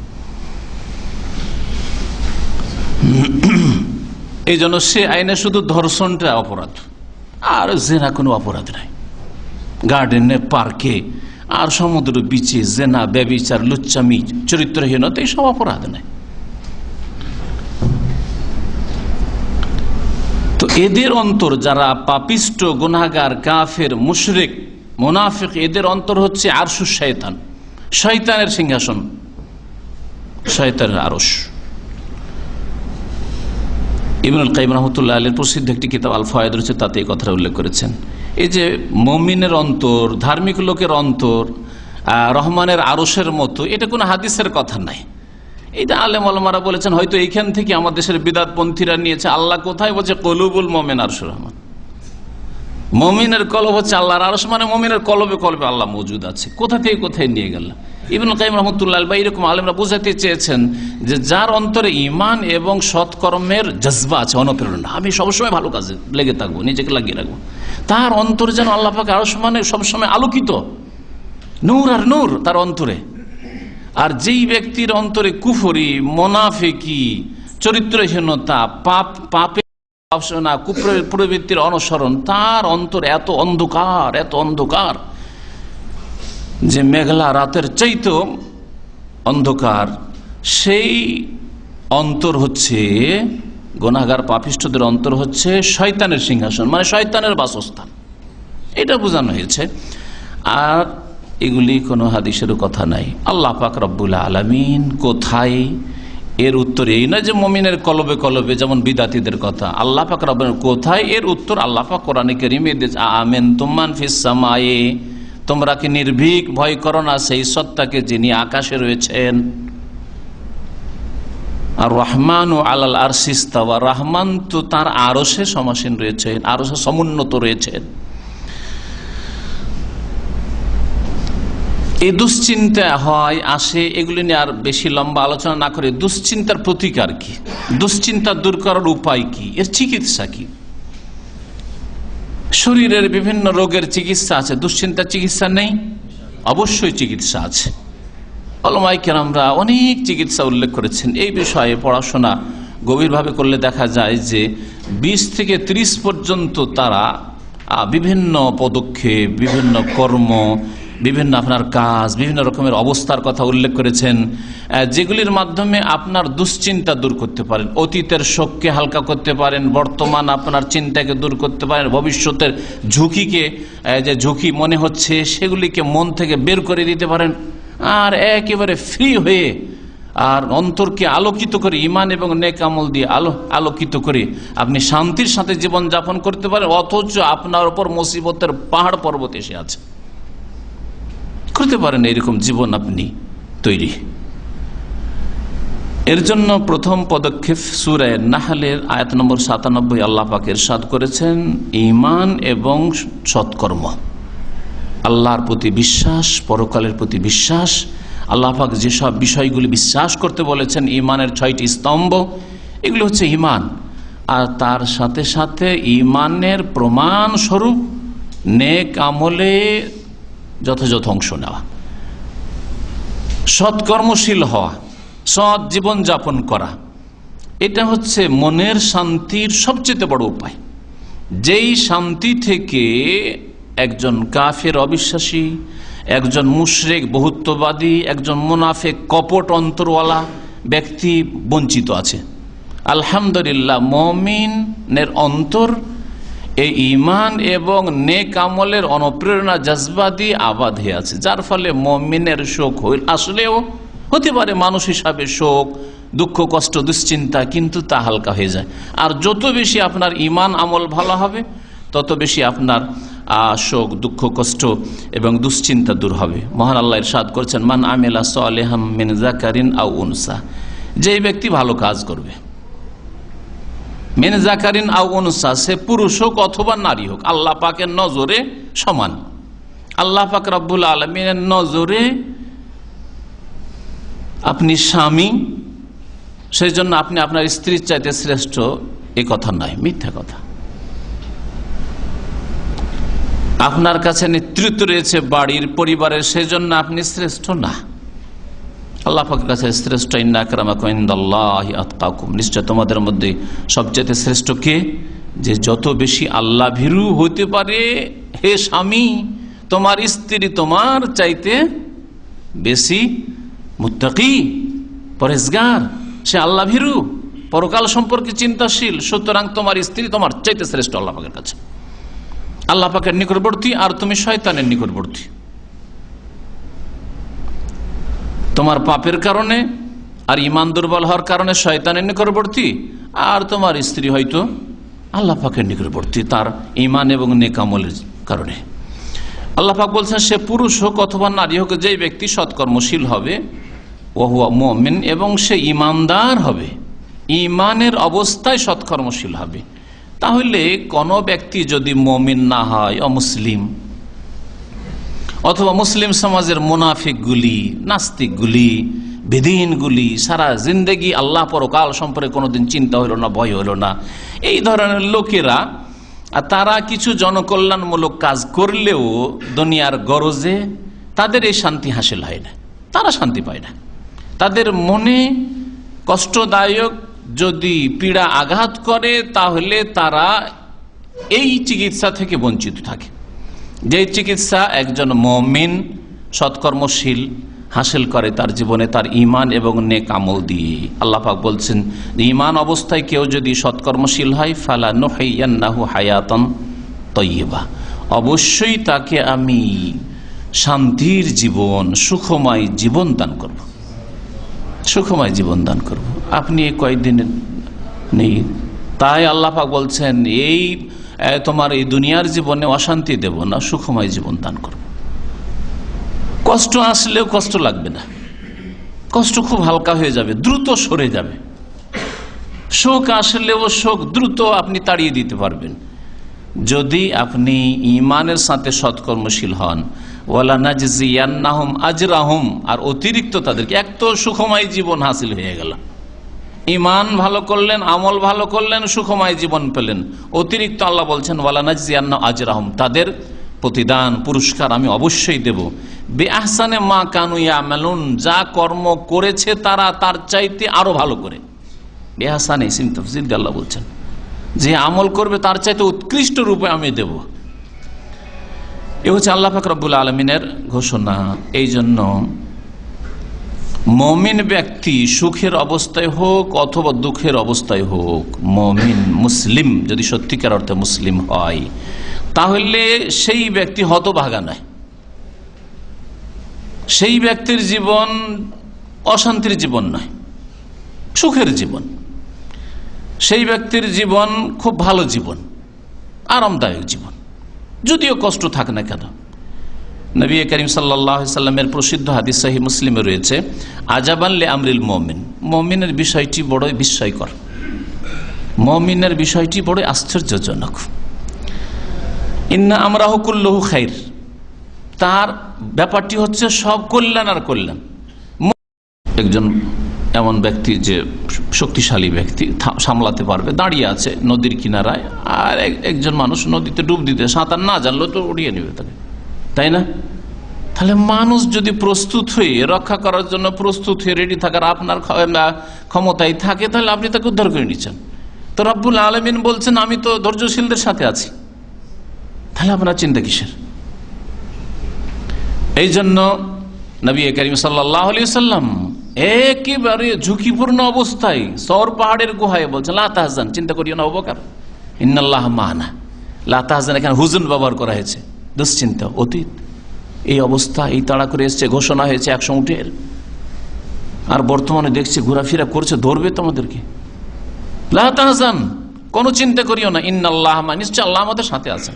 এই জন্য সে আইনে শুধু ধর্ষণটা অপরাধ, আর জেনা কোনো অপরাধ নাই। গার্ডেনে, পার্কে আর সমুদ্র বিচে জেনা, ব্যভিচার, লুচ্চামি, চরিত্রহীনতা এই সব অপরাধ নয়। তো এদের অন্তর, যারা পাপিষ্ট, গুনাহগার, কাফের, মুশরিক, মুনাফিক, এদের অন্তর হচ্ছে আরশুশ শয়তান, শয়তানের সিংহাসন, শয়তানের আরশ। ইবনুল কাইয়িম রাহমাতুল্লাহ আলাইহির প্রসিদ্ধ একটি কিতাব আল ফাওয়ায়েদ রয়েছে, তাতে এই কথাটা উল্লেখ করেছেন। এই যে মুমিনের অন্তর, ধার্মিক লোকের অন্তর রহমানের আরশের মতো, এটা কোনো হাদিসের কথা নাই। এটা আলেম ওলামারা বলেছেন, হয়তো এইখান থেকে আমাদের দেশের বিদআতপন্থীরা নিয়েছে। আল্লাহ কোথায় বলছে কলুবুল মুমিন আরশুর রহমান, মুমিনের কলব হচ্ছে আল্লাহর আরশ, মানে মুমিনের কলবে কলবে আল্লাহ মজুদ আছে। কোথা থেকে কোথায় নিয়ে গেল? ইবনুল কাইয়িম রাহমাতুল্লাহ আলাইহি এরকম আলেমরা বোঝাতে চেয়েছেন যে যার অন্তরে ঈমান এবং সৎকর্মের জজবা আছে, অনুপ্রেরণা, আমি সবসময় ভালো কাজে লেগে থাকবো, নিজেকে লাগিয়ে রাখবো, তার অন্তর যেন আল্লাহ পাক আরশ মানে সবসময় আলোকিত, নূর আর নূর তার অন্তরে। আর যেই ব্যক্তির অন্তরে কুফরি, মুনাফিকি, চরিত্রহীনতা, পাপে কুপ্রবৃত্তির অনুসরণ, তার অন্তর এত অন্ধকার, এত অন্ধকার যে মেঘলা রাতের চাইতে অন্ধকার। সেই অন্তর হচ্ছে গুনাহগার পাপিষ্ঠদের অন্তর হচ্ছে শয়তানের সিংহাসন, মানে শয়তানের বাসস্থান, এটা বোঝানো হয়েছে। আর এগুলি কোনো হাদিসের কথা নাই। আল্লাহ পাক রব্বুল আলামিন কোথায়, এর উত্তর এই নয় যে মুমিনের কলবে কলবে, যেমন বিদাতীদের কথা। আল্লাহ পাক রব্বুল কোথায়, এর উত্তর আল্লাহ পাক কোরআনে কারীমে দিয়েছে, আমেনতুম মান ফিস সামায়ে, তোমরা কি নির্ভীক ভয় করো না সেই সত্তাকে যিনি আকাশে রয়েছেন। আর রহমানু আলাল আরশি ইস্তাওয়া, রহমান তো তার আরশে সমাসীন রয়েছেন, আরশে সমুন্নত রয়েছেন। এই দুশ্চিন্তা হয়, আসে, এগুলি নিয়ে আর বেশি লম্বা আলোচনা না করে দুশ্চিন্তার প্রতিকার কি, দুশ্চিন্তা দূর করার উপায় কি, এর চিকিৎসা কি। শরীরের বিভিন্ন রোগের চিকিৎসা আছে, দুশ্চিন্তার চিকিৎসা নেই? অবশ্যই চিকিৎসা আছে। উলামায়ে কেরামরা অনেক চিকিৎসা উল্লেখ করেছেন। এই বিষয়ে পড়াশোনা গভীরভাবে করলে দেখা যায় যে 20 থেকে 30 পর্যন্ত তারা বিভিন্ন পদক্ষেপ, বিভিন্ন কর্ম, বিভিন্ন আপনার কাজ, বিভিন্ন রকমের অবস্থার কথা উল্লেখ করেছেন, যেগুলির মাধ্যমে আপনার দুশ্চিন্তা দূর করতে পারেন, অতীতের শোককে হালকা করতে পারেন, বর্তমান আপনার চিন্তাকে দূর করতে পারেন, ভবিষ্যতের ঝুঁকিকে, যে ঝুঁকি মনে হচ্ছে সেগুলিকে মন থেকে বের করে দিতে পারেন, আর একেবারে ফ্রি হয়ে আর অন্তরকে আলোকিত করে ঈমান এবং নেক আমল দিয়ে আলোকিত করে আপনি শান্তির সাথে জীবন যাপন করতে পারেন। অথচ আপনার উপর মুসিবতের পাহাড় পর্বত এসে আছে, করতে পারেন এরকম জীবন আপনি তৈরি। এর জন্য প্রথম পদক্ষেপ সূরা নাহলের আয়াত নম্বর 97 আল্লাহ পাক ইরশাদ করেছেন, ঈমান এবং সৎকর্ম, আল্লাহর প্রতি বিশ্বাস, পরকালের প্রতি বিশ্বাস। আল্লাহ পাক যেসব বিষয়গুলি বিশ্বাস করতে বলেছেন, ঈমানের 6টি স্তম্ভ, এগুলো হচ্ছে ঈমান। আর তার সাথে সাথে ঈমানের প্রমাণ স্বরূপ নেক আমলে যথাযথ অংশ নেওয়া, সৎকর্মশীল হওয়া, সৎ জীবন যাপন করা, এটা হচ্ছে মনের শান্তির সবচেয়ে বড় উপায়। যেই শান্তি থেকে একজন কাফের অবিশ্বাসী, একজন মুশরিক বহুত্ববাদী, একজন মুনাফিক কপট অন্তরওয়ালা ব্যক্তি বঞ্চিত আছে, আলহামদুলিল্লাহ মুমিনের অন্তর এই ঈমান এবং নেক আমলের অনুপ্রেরণা জজবা দিয়ে আবাদ হয়ে আছে, যার ফলে মুমিনের শোক আসলেও হতে পারে মানুষ হিসাবে শোক, দুঃখ, কষ্ট, দুশ্চিন্তা, কিন্তু তা হালকা হয়ে যায়। আর যত বেশি আপনার ঈমান আমল ভালো হবে, তত বেশি আপনার শোক, দুঃখ, কষ্ট এবং দুশ্চিন্তা দূর হবে। মহান আল্লাহ ইরশাদ করেছেন, মান আমিলা সালিহাম মিন যাকারিন আও উনসা, যেই ব্যক্তি ভালো কাজ করবে, মিন যাকারিন আও উনসা, সে পুরুষ হোক অথবা নারী হোক, আল্লাহ পাকের নজরে সমান। আল্লাহ পাক রব্বুল আলামিনের নজরে আপনি স্বামী, সেই জন্য আপনি আপনার স্ত্রীর চাইতে শ্রেষ্ঠ, এ কথা নয়, মিথ্যা কথা। আপনার কাছে নেতৃত্ব রয়েছে বাড়ির, পরিবারের, সেই জন্য আপনি শ্রেষ্ঠ না। আল্লাহ পাকের কাছে শ্রেষ্ঠ, ইন্না আকরামাকুম ইনদাল্লাহি আতকাকুম, নিশ্চয় তোমাদের মধ্যে সবচেয়ে শ্রেষ্ঠ কে? যে যত বেশি আল্লাহ ভীরু হতে পারে হে স্বামী, তোমার স্ত্রী তোমার চাইতে বেশি মুত্তাকি, পরেজগার, সে আল্লাহ ভীরু, পরকাল সম্পর্কে চিন্তাশীল, সুতরাং তোমার স্ত্রী তোমার চাইতে শ্রেষ্ঠ আল্লাহ পাকের কাছে, আল্লাহ পাকের নিকটবর্তী, আর তুমি শয়তানের নিকটবর্তী। তোমার পাপের কারণে আর ইমান দুর্বল হওয়ার কারণে শয়তানের নিকটবর্তী, আর তোমার স্ত্রী হয়তো আল্লাহ পাকের নিকটবর্তী তার ইমান এবং নেক আমলের কারণে। আল্লাহ পাক বলছেন, সে পুরুষ হোক অথবা নারী হোক, যে ব্যক্তি সৎকর্মশীল হবে ওহুয়া মুমিন, এবং সে ইমানদার হবে, ইমানের অবস্থায় সৎকর্মশীল হবে। তাহলে কোন ব্যক্তি যদি মুমিন না হয়, অমুসলিম, অথবা মুসলিম সমাজের মুনাফিকগুলি, নাস্তিকগুলি, বেদিনগুলি, সারা জিন্দেগি আল্লাহ পরকাল সম্পর্কে কোনোদিন চিন্তা হইল না, ভয় হইল না, এই ধরনের লোকেরা, তারা কিছু জনকল্যাণমূলক কাজ করলেও দুনিয়ার গরজে তাদের এই শান্তি হাসিল হয় না, তারা শান্তি পায় না। তাদের মনে কষ্টদায়ক যদি পীড়া আঘাত করে, তাহলে তারা এই চিকিৎসা থেকে বঞ্চিত থাকে, যে চিকিৎসা একজন মুমিন সৎকর্মশীল হাসিল করে তার জীবনে, তার ইমান এবং নেক আমল দিয়ে। আল্লাহ পাক বলছেন, ইমান অবস্থায় কেউ যদি সৎকর্মশীল হয়, ফালা নুহিয়ান্নাহু হায়াতান তাইয়্যিবা, অবশ্যই তাকে আমি শান্তির জীবন, সুখময় জীবন দান করব, সুখময় জীবন দান করব। আপনি কয়েকদিন নেই, তাই আল্লাহ পাক বলছেন, এই তোমার এই দুনিয়ার জীবনে অশান্তি দেব না, সুখময় জীবন দান করব। কষ্ট আসলেও কষ্ট লাগবে না, কষ্ট খুব হালকা হয়ে যাবে, দ্রুত সরে যাবে। শোক আসলেও শোক দ্রুত আপনি তাড়িয়ে দিতে পারবেন যদি আপনি ইমানের সাথে সৎকর্মশীল হন। ওয়ালা নাজজিয়ান্নাহুম আজরাহুম, আর অতিরিক্ত তাদেরকে, এক তো সুখময় জীবন হাসিল হয়ে গেল, ইমান ভালো করলেন, আমল ভালো করলেন, সুখময় জীবন পেলেন, অতিরিক্ত আল্লাহ বলছেন ওয়ালা নাজজিয়ান্নাহুম আজরাহুম, তাদের প্রতিদান পুরস্কার আমি অবশ্যই দেব, বেআহসানে মা কানু ইয়ামালুন, যা কর্ম করেছে তারা তার চাইতে আরো ভালো করে। বেআহসানে ইসম তাফসীর দিয়ে আল্লাহ বলছেন, যে আমল করবে তার চাইতে উৎকৃষ্ট রূপে আমি দেব। এ হচ্ছে আল্লাহ পাক রব্বুল আলামিনের ঘোষণা। এই জন্য মুমিন ব্যক্তি সুখের অবস্থায় হোক অথবা দুঃখের অবস্থায় হোক, মুমিন মুসলিম যদি সত্যিকার অর্থে মুসলিম হয়, তাহলে সেই ব্যক্তি হতভাগা নয়, সেই ব্যক্তির জীবন অশান্তির জীবন নয়, সুখের জীবন, সেই ব্যক্তির জীবন খুব ভালো জীবন, আরামদায়ক জীবন, যদিও কষ্ট থাকে না কেন। নবী করিম সাল্লাল্লাহু আলাইহি সাল্লামের প্রসিদ্ধ হাদিস সহিহ মুসলিমে রয়েছে, আজাবান লি আমরিল মুমিন, মুমিনের বিষয়টি বড়ই বিস্ময়কর, মুমিনের বিষয়টি বড়ই আশ্চর্যজনক। ইন্না আমরাহু কুল্লুহু খাইর, তার ব্যাপারটি হচ্ছে সব কল্যাণ আর কল্যাণ। একজন এমন ব্যক্তি যে শক্তিশালী ব্যক্তি, সামলাতে পারবে, দাঁড়িয়ে আছে নদীর কিনারায়, আর একজন মানুষ নদীতে ডুব দিতে, সাঁতার না জানলো তো উড়িয়ে নেবে তাকে, তাই না? তাহলে মানুষ যদি প্রস্তুত হয়ে রক্ষা করার জন্য প্রস্তুত হয়ে রেডি থাকার আপনার ক্ষমতায় থাকে, তাহলে আপনি তাকে উদ্ধার করে নিচ্ছেন। তো রব্বুল আলামিন বলছেন, আমি তো ধৈর্যশীলদের সাথে আছি, তাহলে আপনার চিন্তা কিসের? এই জন্য নবী করিম সাল্লাল্লাহু আলাইহি ওয়াসাল্লাম একেবারে ঝুঁকিপূর্ণ অবস্থায় সওর পাহাড়ের গুহায় বলছেন, লা তাহজান, চিন্তা করিও না আবু বকর, ইন্নাল্লাহ মা'ানা। লা তাহজান এখানে হুজুন ব্যবহার করা হয়েছে, দুশ্চিন্তা, অতীত। এই অবস্থা, এই তাড়া করে এসছে, ঘোষণা হয়েছে 100 উটের, আর বর্তমানে দেখছি ঘোরাফেরা করছে, ধরবে তোমাদেরকে। লা তাহজান, কোনো চিন্তা করিও না, ইন্নাল্লাহ মা, নিশ্চয় আল্লাহ আমাদের সাথে আছেন।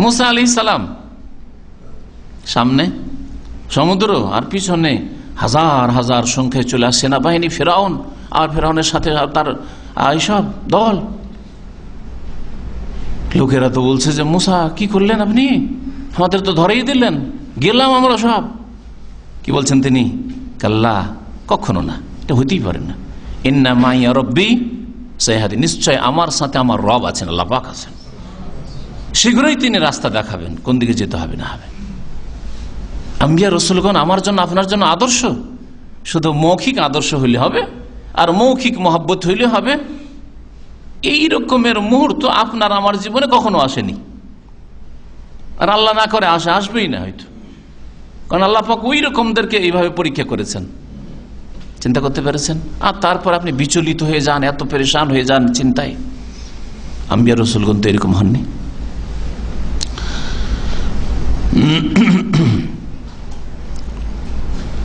মুসা আলাইহিস সালাম সামনে সমুদ্র, আর পিছনে হাজার হাজার সংখ্যায় চলে আসে সেনাবাহিনী, ফেরাউন, আর ফেরাউনের সাথে তার এইসব দল। লোকেরা তো বলছে যে, মুসা কি করলেন আপনি, আমাদের তো ধরেই দিলেন, গেলাম আমরা সব। কি বলছেন তিনি? কাল্লা, কখনো না, এটা হইতেই পারে না। ইন্না মাইয়া রব্বি সাইহাদি, নিশ্চয় আমার সাথে আমার রব আছেন, আল্লাহ পাক আছেন, শীঘ্রই তিনি রাস্তা দেখাবেন, কোন দিকে যেতে হবে না হবে। আম্বিয়া রসুলগণ আমার জন্য আপনার জন্য আদর্শ, শুধু মৌখিক আদর্শ হইলে হবে আর মৌখিক মহব্বত হইলে হবে, এই রকমের মুহূর্ত আপনার আমার জীবনে কখনো আসেনি। আর আল্লাহ না করে আসবেই না হয়তো, কারণ আল্লাহ পাক ওই রকমদেরকে এইভাবে পরীক্ষা করেছেন। চিন্তা করতে পেরেছেন? আর তারপর আপনি বিচলিত হয়ে যান, এত পেরেশান হয়ে যান চিন্তায়। আম্বিয়া রাসূলগণ তো এরকম হননি।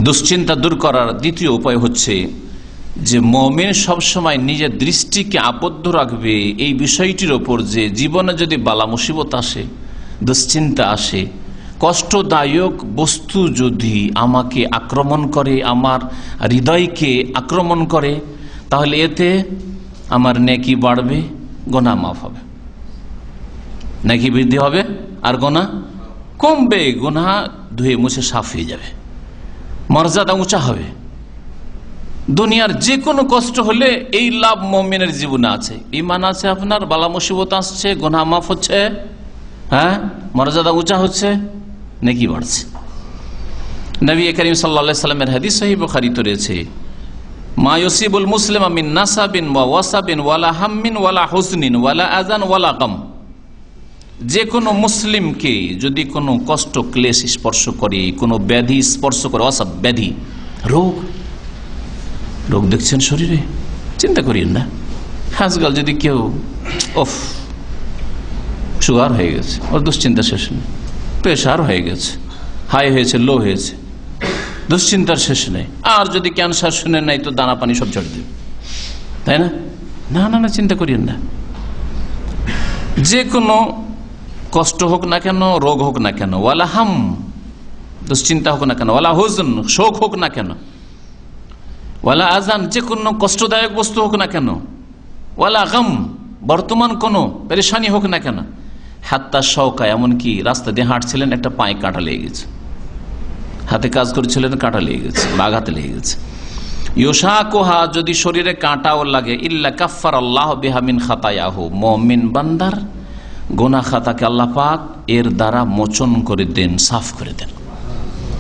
দুশ্চিন্তা দূর করার দ্বিতীয় উপায় হচ্ছে যে মুমিন সবসময় নিজের দৃষ্টিকে আবদ্ধ রাখবে এই বিষয়টির ওপর যে জীবনে যদি বালা মুসিবত আসে, দুশ্চিন্তা আসে, কষ্টদায়ক বস্তু যদি আমাকে আক্রমণ করে, আমার হৃদয়কে আক্রমণ করে, তাহলে এতে আমার নেকি বাড়বে, গুনাহ মাফ হবে, নেকি বৃদ্ধি হবে আর গুনাহ কমবে, গুনাহ ধুয়ে মুছে সাফ হয়ে যাবে, মর্যাদা উঁচা হবে। দুনিয়ার যে কোনো কষ্ট হলে এই লাভ মুমিনের জীবনে আছে। ঈমান আছে আপনার, বালা মুসিবত আসছে, গুনাহ মাফ হচ্ছে, হ্যাঁ, মর্যাদা উঁচা হচ্ছে, নেকি বাড়ছে। নবী করিম সাল্লাল্লাহু আলাইহি সাল্লামের হাদিস সহিহ বুখারীতে রয়েছে, মা ইউসিবুল মুসলিমা মিন নাসাবিন ওয়া ওয়াসাবিন ওয়ালা হাম্মিন ওয়ালা হুজনিন ওয়ালা আযান ওয়ালা গাম। যে কোনো মুসলিমকে যদি কোনো কষ্ট ক্লেশ স্পর্শ করে, কোনো ব্যাধি স্পর্শ করে, অসব ব্যাধি, রোগ দেখছেন শরীরে, চিন্তা করিয়েন না। আজকাল যদি কেউ সুগার হয়ে গেছে, ওর দুশ্চিন্তা শেষ নেই, প্রেশার হয়ে গেছে, হাই হয়েছে, লো হয়েছে, দুশ্চিন্তার শেষ নেই। আর যদি ক্যান্সার শুনে নাই তো দানা পানি সব ঝড় দেবে, তাই না? না না না, চিন্তা করিয়েন না। যে কোনো কষ্ট হোক না কেন, রোগ হোক না কেন, ওয়ালা হাম, দুশ্চিন্তা হোক না কেন, ওয়ালা হুজন, শোক হোক না কেন, ওয়ালা আজান, যে কোনো কষ্টদায়ক বস্তু হোক না কেন, ওয়ালা গাম, বর্তমান কোনো পেরেশানি হোক না কেন, হাত্তা শওকা, এমনকি রাস্তা দিয়ে হাঁটছিলেন, একটা পায়ে কাঁটা লেগে গেছে, হাতে কাজ করছিলেন, কাঁটা লেগে গেছে, বাঘাতে লেগে গেছে, ইউশাকুহা, যদি শরীরে কাঁটাও লাগে, ইল্লা কাফফারাল্লাহু বিহা মিন খাতায়াহু, মুমিন বান্দার গুনাহ খাতাকে আল্লাহ পাক এর দ্বারা মোচন করে দেন, সাফ করে দেন।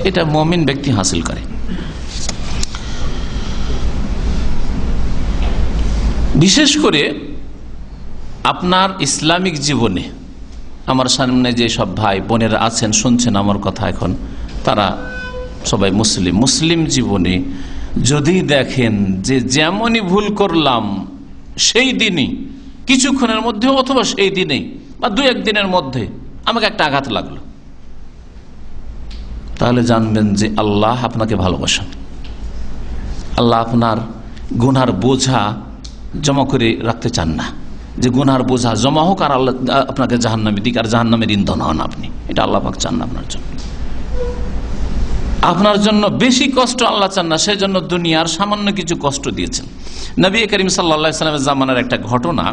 এটা মুমিন ব্যক্তি হাসিল করে। বিশেষ করে আপনার ইসলামিক জীবনে, আমার সামনে যে সব ভাই বোনেরা আছেন, শুনছেন আমার কথা এখন, তারা সবাই মুসলিম জীবনে যদি দেখেন যে যেমনই ভুল করলাম সেই দিনই, কিছুক্ষণের মধ্যে অথবা সেই দিনেই বা দু একদিনের মধ্যে আমাকে একটা আঘাত লাগলো, তাহলে জানবেন যে আল্লাহ আপনাকে ভালোবাসেন। আল্লাহ আপনার গুনার বোঝা জমা করে রাখতে চান না, যে গুনার বোঝা জমা হোক আর আল্লাহ আপনাকে জাহান্নামে দিক, আর জাহান্নামের ইন্ধন হন আপনি, এটা আল্লাহ পাক চান না আপনার জন্য। আপনার জন্য বেশি কষ্ট আল্লাহ চান না, সেই জন্য দুনিয়ার সামান্য কিছু কষ্ট দিয়েছেন। নবী করিম সাল্লাল্লাহু আলাইহি সাল্লামের জামানার একটা ঘটনা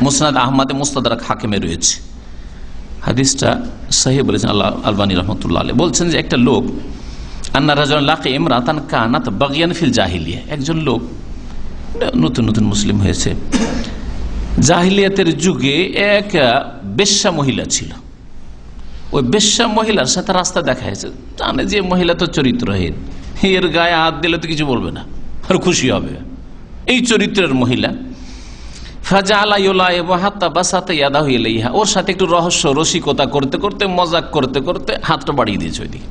মুসনাদ আহমদে মুস্তাদরাক হাকিমে রয়েছে, হাদিসটা সহিহ বলেছেন আল্লাহ আলবানী রহমতুল্লাহ আলাইহি। বলছেন যে একটা লোক, আন্না রাজুলান লাকি ইমরাতান কানাত বাগিয়ান ফিল জাহিলিয়া, একজন লোক নতুন নতুন মুসলিম হয়েছে, জাহিলিয়াতের যুগে এক বেশ্যা মহিলা ছিল। ওই বেশ্যা মহিলার সাথে রাস্তা দেখা হয়েছে, জানে যে মহিলা তো চরিত্রহীন, এর গায়ে হাত দিলে তো কিছু বলবে না আর খুশি হবে, এই চরিত্রের মহিলা। ওর সাথে একটু রহস্য রসিকতা করতে করতে, মজাক করতে করতে হাতটা বাড়িয়ে দিয়েছে ওইদিকে।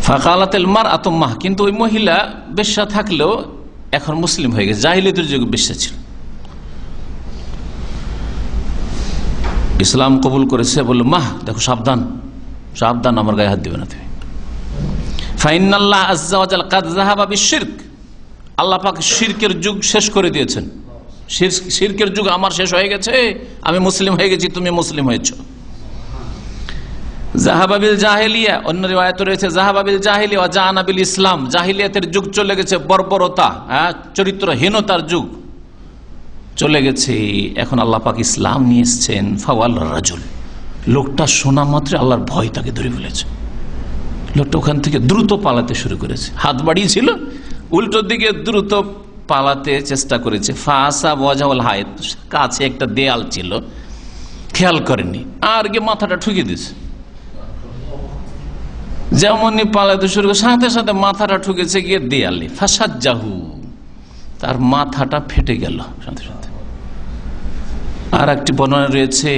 ফাকালাতিল মারআতু মাহ, কিন্তু ওই মহিলা বেশ্যা থাকলেও এখন মুসলিম হয়ে গেছে, জাহিলিয়াতের যুগে বেশ্যা ছিল, ইসলাম কবুল করেছে। বলল, মাহ দেখো, সাবধান সাবধান, আমার গায়ে হাত দিবে না তুমি। ফাইনাল্লাহ আযজা ওয়া জাল কাদ যাহাবা বিশিরক, আল্লাহ পাক শিরকের যুগ শেষ করে দিয়েছেন, শিরকের যুগ আমার শেষ হয়ে গেছে, আমি মুসলিম হয়ে গেছি, তুমি মুসলিম হয়েছো। জাহাবাবিল জাহেলিয়া, অন্য রিওয়ায়াতে রয়েছে জাহাবাবিল জাহেলিয়া ওয়া জাআনা বিল ইসলাম, জাহিলিয়াতের যুগ চলে গেছে, বর্বরতা, চরিত্রহীনতার যুগ চলে গেছে, এখন আল্লাহ পাক ইসলাম নিয়ে এসেছেন। ফাওয়াল রাজুল, লোকটা শোনা মাত্র আল্লাহর ভয় তাকে ধরে ফেলেছে, লোকটা ওখান থেকে দ্রুত পালাতে শুরু করেছে, হাত বাড়িয়েছিল, উল্টোর দিকে দ্রুত পালাতে চেষ্টা করেছে। ফাসা ওয়াজাউল হায়েত, কাছে একটা দেয়াল ছিল, খেয়াল করেনি, আর গিয়ে মাথাটা ঠুকে দিয়েছে। যেমনই পালাতে শুরু করে, সাথে সাথে মাথাটা ঠুকেছে গিয়ে দেয়ালে, ফাসাজ্জাহু, তার মাথাটা ফেটে গেল সাথে সাথে। আর একটি বর্ণনা রয়েছে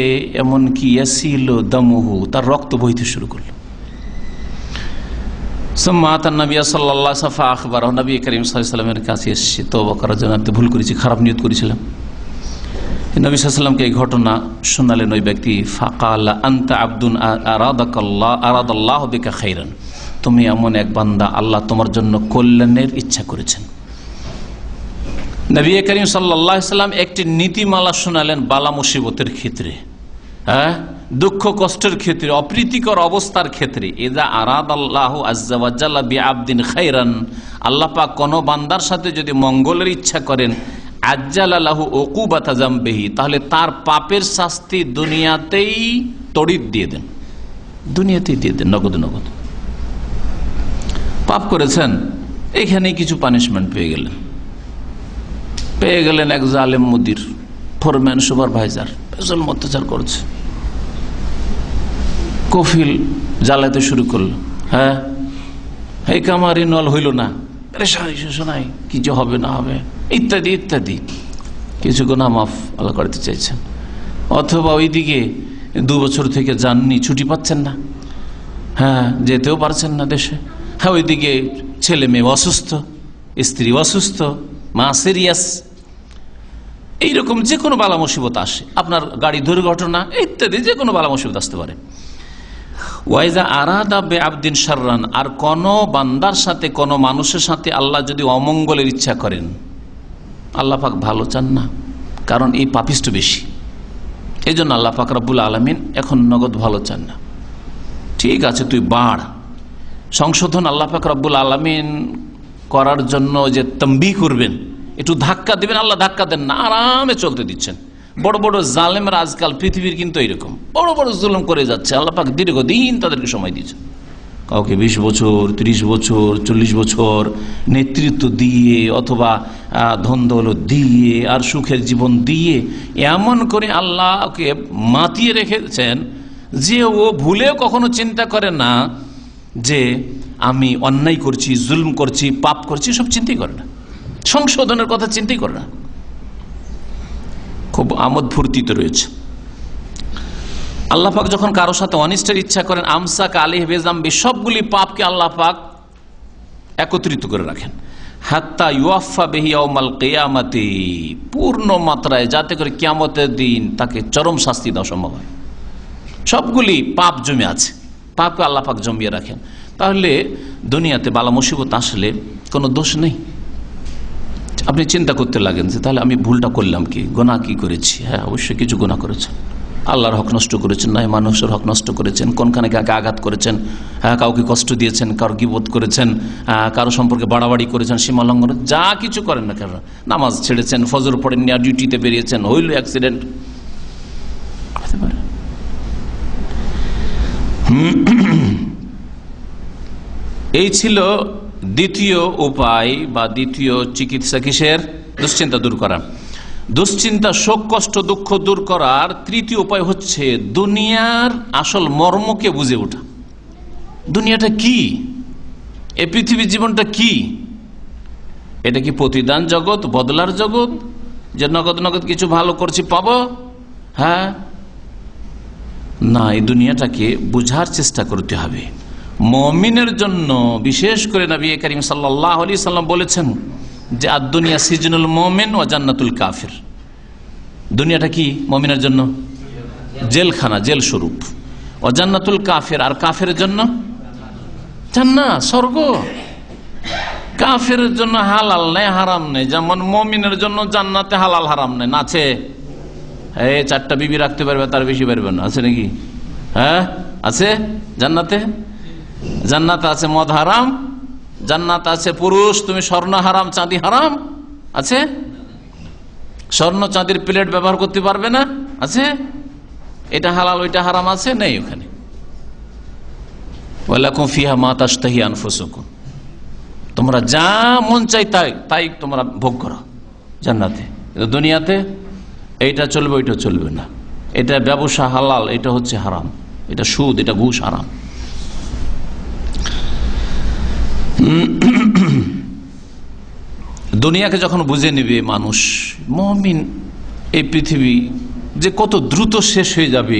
এমনকি ইয়াসিল দামুহু, তার রক্ত বইতে শুরু করল। নবী করিম সাল্লাল্লাহু আলাইহি ওয়াসাল্লামের কাছে এসেছে তওবা করার জন্য, আমি তো ভুল করেছি, খারাপ নিয়ত করেছিলাম। নবী সাল্লাল্লাহু আলাইহি ওয়াসাল্লামকে এই ঘটনা শোনালেন ওই ব্যক্তি। ফাকালা আনতা আবদুন আরাদাল্লাহু বিকা খাইরান, তুমি এমন এক বান্দা, আল্লাহ তোমার জন্য কল্যাণের ইচ্ছা করেছেন। নবী করিম সাল্লাল্লাহু আলাইহি ওয়াসাল্লাম একটি নীতিমালা শোনালেন বালা মুসিবতের ক্ষেত্রে, দুঃখ কষ্টের ক্ষেত্রে, অপ্রীতিকর অবস্থার ক্ষেত্রে। ইযা আরাদাল্লাহু আযজা ওয়া জাল্লা বিআবদিন খাইরান, আল্লাহ পাক কোন বান্দার সাথে যদি মঙ্গলের ইচ্ছা করেন, আজ্জালা লাহু উকুবাতা যামবিহি, তাহলে তার পাপের শাস্তি দুনিয়াতেই তড়িৎ দিয়ে দেন, দুনিয়াতেই দিয়ে দেন, নগদ নগদ। পাপ করেছেন, এখানেই কিছু পানিশমেন্ট পেয়ে গেলেন এক জালেম মুদির, ফোরম্যান, সুপারভাইজার, জুলম অত্যাচার করছে, কফিল জ্বালাতে শুরু করলো, এই কামার ইনওয়াল হইল না, শোনাই কি যে হবে না হবে, ইত্যাদি ইত্যাদি। কিছু গুনাহ মাফ আল্লাহ করতে চাইছেন। অথবা ওইদিকে 2 বছর থেকে যাননি, ছুটি পাচ্ছেন না, যেতেও পারছেন না দেশে। ওইদিকে ছেলে মেয়ে অসুস্থ, স্ত্রী অসুস্থ, মা সিরিয়াস, এইরকম যে কোনো বালা মুসিবত আসে, আপনার গাড়ি দুর্ঘটনা ইত্যাদি যে কোনো বালা মুসিবত আসতে পারে। ওয়াইজা আরাদা বে আবদিন শাররান, আর কোন বান্দার সাথে, কোন মানুষের সাথে আল্লাহ যদি অমঙ্গলের ইচ্ছা করেন, আল্লাহ পাক ভালো চান না, কারণ এই পাপিষ্ট বেশি, এই জন্য আল্লাহ পাক রব্বুল আলামিন এখন নগদ ভালো চান না। ঠিক আছে, তুই বাড়, সংশোধন আল্লাহ পাক রব্বুল আলামিন করার জন্য যে তম্বি করবেন, একটু ধাক্কা দিবেন, আল্লাহ ধাক্কা দেন না, আরামে চলতে দিচ্ছেন। বড় বড় জালেমরা আজকাল পৃথিবীর কিন্তু এরকম বড় বড় জুলুম করে যাচ্ছে, আল্লাহ পাক দীর্ঘদিন তাদেরকে সময় দিয়েছে। কাউকে 20 বছর, 30 বছর, 40 বছর নেতৃত্ব দিয়ে, অথবা ধন দৌলত দিয়ে, আর সুখের জীবন দিয়ে, এমন করে আল্লাহকে মাতিয়ে রেখেছেন যে ও ভুলেও কখনো চিন্তা করে না যে আমি অন্যায় করছি, জুলুম করছি, পাপ করছি, সব চিন্তাই করে না, সংশোধনের কথা চিন্তাই করে না, খুব আমোদ ফুর্তিতে রয়েছে। আল্লাহ পাক যখন কারোর সাথে অনিষ্টের ইচ্ছা করেন, আমসাক আলাইহি বিযামবি, সবগুলি পাপকে আল্লাহ পাক একত্রিত করে রাখেন। হাত্তা ইউয়াফা বিহি ইয়াউমাল কিয়ামাতি, পূর্ণ মাত্রায়, যাতে করে কিয়ামতের দিন তাকে চরম শাস্তি দেওয়া সম্ভব হয়। সবগুলি পাপ জমে আছে, পাপকে আল্লাহ পাক জমিয়ে রাখেন। তাহলে দুনিয়াতে বালা মুসিবত আসলে কোনো দোষ নেই। আপনি চিন্তা করতে লাগেন যে তাহলে আমি ভুলটা করলাম কি, গুনাহ কি করেছি? অবশ্যই কিছু গুনাহ করেছেন, আল্লাহর হক নষ্ট করেছেন, নাই মানুষের হক নষ্ট করেছেন, কোনখানে কাকে আঘাত করেছেন, কাউকে কষ্ট দিয়েছেন, কারো গীবত করেছেন, কারো সম্পর্কে বাড়াবাড়ি করেছেন, সীমা লঙ্ঘন, যা কিছু করেন না কেন, নামাজ ছেড়েছেন, ফজর পড়েননি, আর ডিউটিতে বেরিয়েছেন, হইল অ্যাক্সিডেন্ট, এই ছিল দ্বিতীয় উপায় বা দ্বিতীয় চিকিৎসা। কিসের? দুশ্চিন্তা দূর করা, দুশ্চিন্তা, শোক, কষ্ট, দুঃখ দূর করার তৃতীয় উপায় হচ্ছে দুনিয়ার আসল মর্মকে বুঝে ওঠা। দুনিয়াটা কি? এই পৃথিবীর জীবনটা কি? এটা কি প্রতিদান জগৎ, বদলার জগৎ, যে নগদ নগদ কিছু ভালো করছি পাবো? না, এই দুনিয়াটাকে বুঝার চেষ্টা করতে হবে। মুমিনের জন্য বিশেষ করে নবী করিম সাল্লাল্লাহু আলাইহি সাল্লাম বলেছেন যে আদ-দুনিয়া সিজনুল মুমিন ওয়া জান্নাতুল কাফির। দুনিয়াটা কি? মুমিনের জন্য জেলখানা, জেল স্বরূপ। ওয়া জান্নাতুল কাফির, আর কাফেরের জন্য জান্নাত, স্বর্গ। কাফেরের জন্য হালাল নেই, হারাম নেই, যেমন মুমিনের জন্য জান্নাতে হালাল হারাম নেই। আছে 4টা বিবি রাখতে পারবে, তার বেশি পারবে না, আছে নাকি? আছে জান্নাতে? জান্নাত আছে মদ হারাম, জান্নাত আছে পুরুষ তুমি স্বর্ণ হারাম, চাঁদি হারাম, আছে? স্বর্ণ চাঁদির প্লেট ব্যবহার করতে পারবে না, আছে? এটা হালাল ওইটা হারাম, আছে? নেই ওখানে। ওয়ালাকুম ফিহা মা তাশতাহি আনফুসুকুম, তোমরা যা মন চাই তাই তোমরা ভোগ করো জান্নাতে। দুনিয়াতে এইটা চলবে ওইটা চলবে না, এটা ব্যবসা হালাল, এটা হচ্ছে হারাম, এটা সুদ, এটা ঘুষ হারাম। দুনিয়াকে যখন বুঝে নেবে মানুষ, মুমিন এই পৃথিবী যে কত দ্রুত শেষ হয়ে যাবে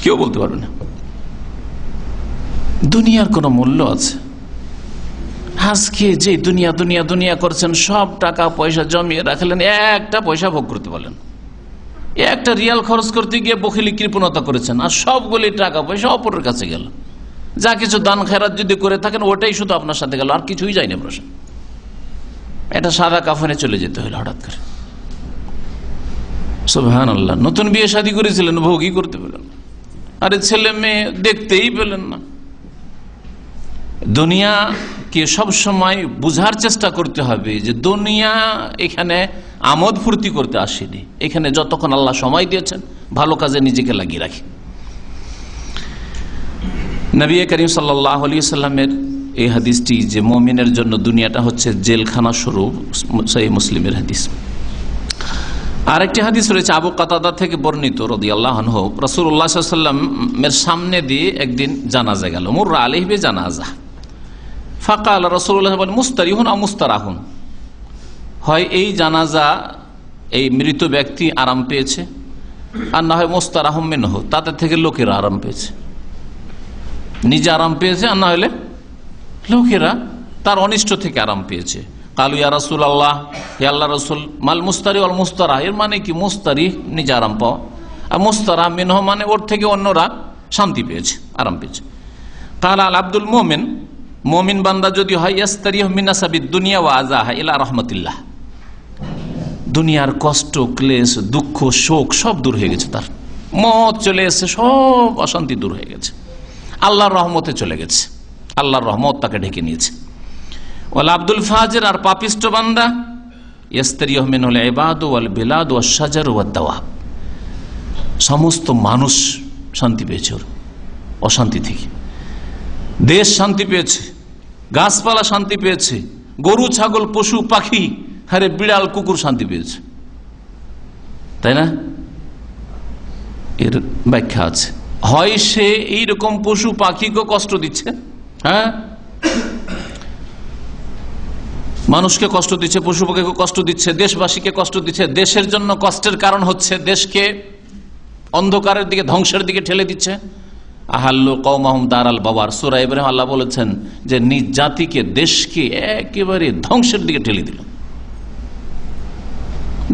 কেউ বলতে পারবে না। দুনিয়ার কোনো মূল্য আছে? আজকে যে দুনিয়া দুনিয়া দুনিয়া করছেন, সব টাকা পয়সা জমিয়ে রাখলেন, একটা পয়সা ভোগ করতে পারলেন, একটা রিয়াল খরচ করতে গিয়ে বখিলি কৃপণতা করেছেন, আর সবগুলি টাকা পয়সা অপরের কাছে গেল। যা কিছু দান খেরাত যদি করে থাকেন ওটাই শুধু আপনার সাথে গেল, আর কিছুই যায়নি আপনার সাথে। এটা সাদা কাফনে চলে যেতে হলো হঠাৎ করে। সুবহানাল্লাহ। নতুন বিয়ে শাদী করেছিলেন, ভোগই করতে পেলেন না, আরে ছেলে মেয়ে দেখতেই পেলেন না। দুনিয়াকে সব সময় বুঝার চেষ্টা করতে হবে যে দুনিয়া এখানে আমোদ ফুর্তি করতে আসেনি, এখানে যতক্ষণ আল্লাহ সময় দিয়েছেন ভালো কাজে নিজেকে লাগিয়ে রাখি। নবী করিম সাল্লাল্লাহু আলাইহি সাল্লামের এই হাদিসটি যে মুমিনের জন্য দুনিয়াটা হচ্ছে জেলখানা স্বরূপ, সহিহ মুসলিমের হাদিস। আরেকটি হাদিস রয়েছে আবু কাতাদা থেকে বর্ণিত রাদিয়াল্লাহু আনহু, রাসূলুল্লাহ সাল্লাল্লাহু আলাইহি ওয়াসাল্লামের সামনে দিয়ে একদিন জানাজা গেল, মুররা আলাইহি বিজানাজা, ফাকাল রাসূলুল্লাহ মুস্তারিহুন আও মুস্তারাহুন, হয় এই জানাজা এই মৃত ব্যক্তি আরাম পেয়েছে, আর না হয় মুস্তারাহুম মিনহু, তাদের থেকে লোকেরা আরাম পেয়েছে, নিজে আরাম পেয়েছে, আর না হলে লোকেরা তার অনিষ্ট থেকে আরাম পেয়েছে। কালু ইয়া রাসূলুল্লাহ, হে আল্লাহর রাসূল, মাল মুস্তারি ওয়াল মুস্তারা, এর মানে কি? মুস্তারি নিজে আরাম পাওয়া, আর মুস্তারা মিনহু মানে ওর থেকে অন্যরা শান্তি পেয়েছে, আরাম পেয়েছে। কাল আল আব্দুল মুমিন, মুমিন বান্দা যদি হয়, ইয়াস্তারিহু মিন নাসাবিদ দুনিয়া ওয়া আযাহা ইলা রাহমাতিল্লাহ, দুনিয়ার কষ্ট ক্লেশ দুঃখ শোক সব দূর হয়ে গেছে, তার মত চলে এসেছে, সব অশান্তি দূর হয়ে গেছে, আল্লাহর রহমতে চলে গেছে, আল্লাহর রহমত তাকে ঢেকে নিয়েছে। ওয়াল আব্দুল ফাজির, আর পাপিষ্ট বান্দা, ইয়াস্তারিহু মিনহুল ইবাদু ওয়াল বিলাদ ওয়াশ শাজার ওয়াদ দাওয়াব, সমস্ত মানুষ শান্তি পেয়েছে ওর অশান্তি থেকে, দেশ শান্তি পেয়েছে, গাছপালা শান্তি পেয়েছে, গরু ছাগল পশু পাখি, আরে বিড়াল কুকুর শান্তি পেয়েছে, তাই না? এর ব্যাখ্যা আছে। হয় সে এইরকম পশু পাখিকে কষ্ট দিচ্ছে, হ্যাঁ, মানুষকে কষ্ট দিচ্ছে, পশু পাখিকে কষ্ট দিচ্ছে, দেশবাসীকে কষ্ট দিচ্ছে, দেশের জন্য কষ্টের কারণ হচ্ছে, দেশকে অন্ধকারের দিকে ধ্বংসের দিকে ঠেলে দিচ্ছে। আহাল্লু কওমাহুম দারাল বাওয়ার, সূরা ইব্রাহিম আল্লাহ বলেছেন যে নিজ জাতিকে দেশকে একেবারে ধ্বংসের দিকে ঠেলে দিল,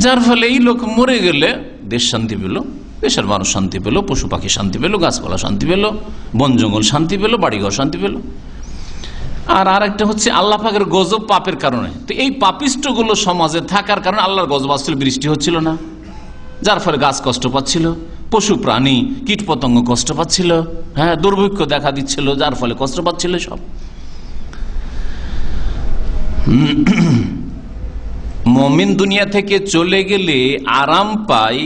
যার ফলে এই লোক মরে গেলে দেশ শান্তি পেল, দেশের মানুষ শান্তি পেল, পশু পাখি শান্তি পেল, গাছপালা শান্তি পেল, বন জঙ্গল শান্তি পেল, বাড়িঘর শান্তি পেল। আর আরেকটা হচ্ছে আল্লাহ পাকের গজব পাপের কারণে। তো এই পাপিষ্টগুলো সমাজে থাকার কারণে আল্লাহর গজব আসছিল, বৃষ্টি হচ্ছিল না, যার ফলে গাছ কষ্ট পাচ্ছিল, পশু প্রাণী কীট পতঙ্গ কষ্ট পাচ্ছিল, হ্যাঁ, দুর্ভিক্ষ দেখা দিচ্ছিল, যার ফলে কষ্ট পাচ্ছিল সব। মুমিন দুনিয়া থেকে চলে গেলে আরাম পায়,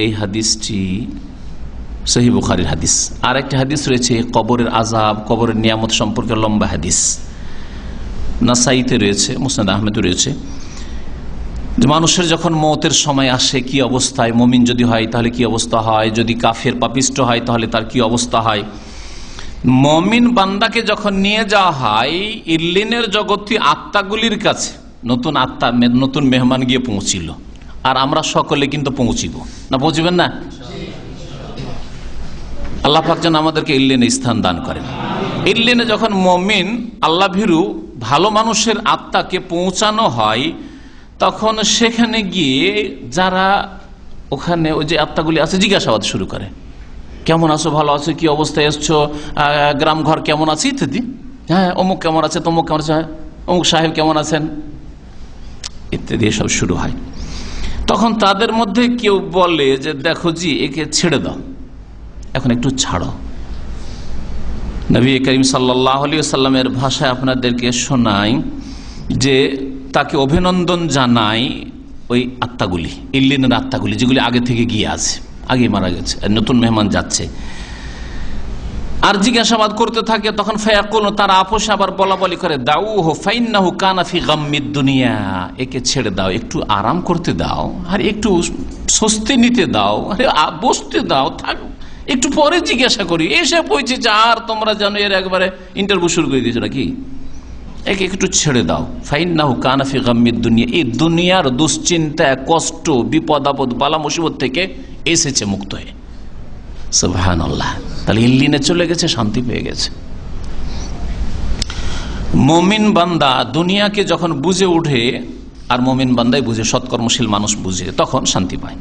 এই হাদিসটি সহিহ বুখারীর হাদিস। আর একটা হাদিস রয়েছে কবরের আযাব, কবরের নিয়ামত সম্পর্কে লম্বা হাদিস, নাসাইতে রয়েছে, মুসনাদ আহমেদে রয়েছে, যে মানুষের যখন মওতের সময় আসে কি অবস্থায়, মুমিন যদি হয় তাহলে কি অবস্থা হয়, যদি কাফের পাপিষ্ট হয় তাহলে তার কি অবস্থা হয়। মুমিন বান্দাকে যখন নিয়ে যাওয়া হয় ইল্লিনের জগৎ আত্মাগুলির কাছে, নতুন আত্মা, নতুন মেহমান গিয়ে পৌঁছিল, আর আমরা সকলে কিন্তু পৌঁছিব না, পৌঁছবেন না? আল্লাহ পাক যেন আমাদেরকে ইল্লিনে স্থান দান করেন। ইল্লিনে যখন মুমিন আল্লাহ ভীরু ভালো মানুষের আত্মাকে পৌঁছানো হয়, তখন সেখানে গিয়ে যারা ওখানে ওই যে আত্মাগুলি আছে জিজ্ঞাসাবাদ শুরু করে, কেমন আছো, ভালো আছো, কি অবস্থায় এসছো, গ্রাম ঘর কেমন আছে ইত্যাদি, হ্যাঁ, অমুক কেমন আছে, তমুক কেমন আছে, অমুক সাহেব কেমন আছেন ইত্যাদি, এসব শুরু হয়। তখন তাদের মধ্যে কেউ বলে যে দেখো জি, একে ছেড়ে দাও, এখন একটু ছাড়ো। নবী করিম সাল্লাল্লাহু আলাইহি ওয়াসাল্লামের ভাষায় আপনাদেরকে শোনাই যে তাকে অভিনন্দন জানাই ওই আত্মাগুলি, ইল্লিনের আত্মাগুলি, যেগুলি আগে থেকে গিয়ে আছে, আগে মারা গেছে, নতুন মেহমান যাচ্ছে, আর জিজ্ঞাসাবাদ করতে থাকে। তখন ফায়াকুল, তারা আপোষে আবার বলা বলি করে, দাউহু ফাইন্নাহু কানা ফি গাম্মিদ দুনিয়া, একে ছেড়ে দাও, একটু আরাম করতে দাও, আর একটু স্বস্তি নিতে দাও, আরে বসতে দাও, থাক, একটু পরে জিজ্ঞাসা করি। এসে পৌঁছেছে আর তোমরা জানো এর একবারে ইন্টারভিউ শুরু করে দিয়েছো নাকি, একে একটু ছেড়ে দাও। ফাইন্নাহু কানা ফি গাম্মিদ দুনিয়া, এই দুনিয়ার দুশ্চিন্তা, কষ্ট, বিপদ আপদ, বালা মুসিবত থেকে এসেছে মুক্ত হয়ে। সুবহানাল্লাহ। তাহলে ইল্লিনে চলে গেছে, শান্তি পেয়ে গেছে। মুমিন বান্দা দুনিয়াকে যখন বুঝে উঠে, আর মুমিন বান্দাই বুঝে, সৎকর্মশীল মানুষ বুঝে, তখন শান্তি পায়।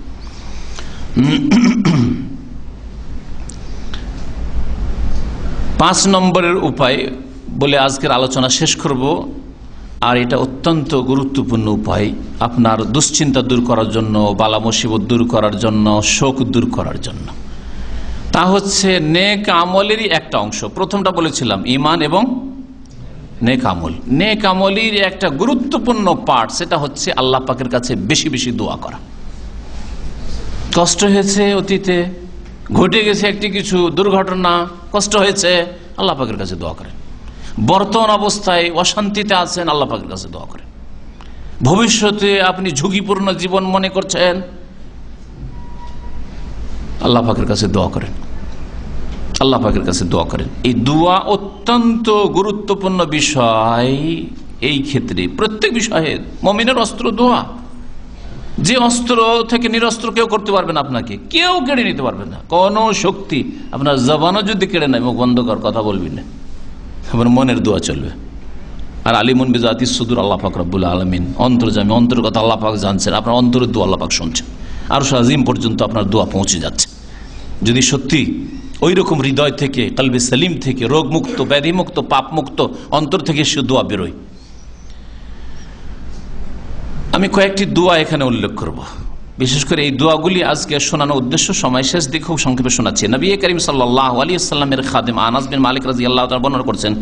5 নম্বরের উপায় বলে আজকের আলোচনা শেষ করব, আর এটা অত্যন্ত গুরুত্বপূর্ণ উপায় আপনার দুশ্চিন্তা দূর করার জন্য, বালা মুসিবত দূর করার জন্য, শোক দূর করার জন্য। তা হচ্ছে নেক আমলেরই একটা অংশ। প্রথমটা বলেছিলাম ঈমান এবং নেক আমল। নেক আমলের একটা গুরুত্বপূর্ণ পার্ট, সেটা হচ্ছে আল্লাহ পাকের কাছে বেশি বেশি দোয়া করা। কষ্ট হয়েছে, অতীতে ঘটে গেছে একটি কিছু দুর্ঘটনা, কষ্ট হয়েছে, আল্লাহ পাকের কাছে দোয়া করেন। বর্তমান অবস্থায় অশান্তিতে আছেন, আল্লাহ পাকের কাছে দোয়া করেন। ভবিষ্যতে আপনি ঝুঁকিপূর্ণ জীবন মনে করছেন, আল্লাহ পাকের কাছে দোয়া করেন। আল্লাহ পাকের কাছে দোয়া করেন। এই দোয়া অত্যন্ত গুরুত্বপূর্ণ বিষয়। এই ক্ষেত্রে প্রত্যেক বিষয়ে মুমিনের অস্ত্র দোয়া। যে অস্ত্র থেকে নিরস্ত্র কেউ করতে পারবে না, আপনাকে কেউ কেড়ে নিতে পারবে না। কোন শক্তি আপনার জবানও যদি কেড়ে নেয়, মুখ বন্ধ কর, কথা বলবি না, আপনার মনের দোয়া চলবে। আর আলিমুন বিজাতিস সুদূর, আল্লাহ পাক রব্বুল আলামিন অন্তর্যামী, অন্তরের কথা আল্লাহ পাক জানছেন, আপনার অন্তরের দোয়া আল্লাহ পাক শুনছেন, আরশ আজিম পর্যন্ত আপনার দোয়া পৌঁছে যাচ্ছে। যদি সত্যি ওই রকম হৃদয় থেকে, কলবে সালিম থেকে, রোগ মুক্ত, ব্যাধি মুক্ত, পাপ মুক্ত অন্তর থেকে সে দোয়া বেরোয়। আমি কয়েকটি দোয়া এখানে উল্লেখ করব। বিশেষ করে এই দোয়াগুলি আজকে শোনানোর উদ্দেশ্য, সময় শেষ দিকে খুব সংক্ষেপে শোনাচ্ছি। নবী করিম সাল্লাল্লাহু আলাইহি ওয়াসাল্লামের খাদেম আনাস বিন মালিক রাদিয়াল্লাহু তাআলা বর্ণনা করছেন,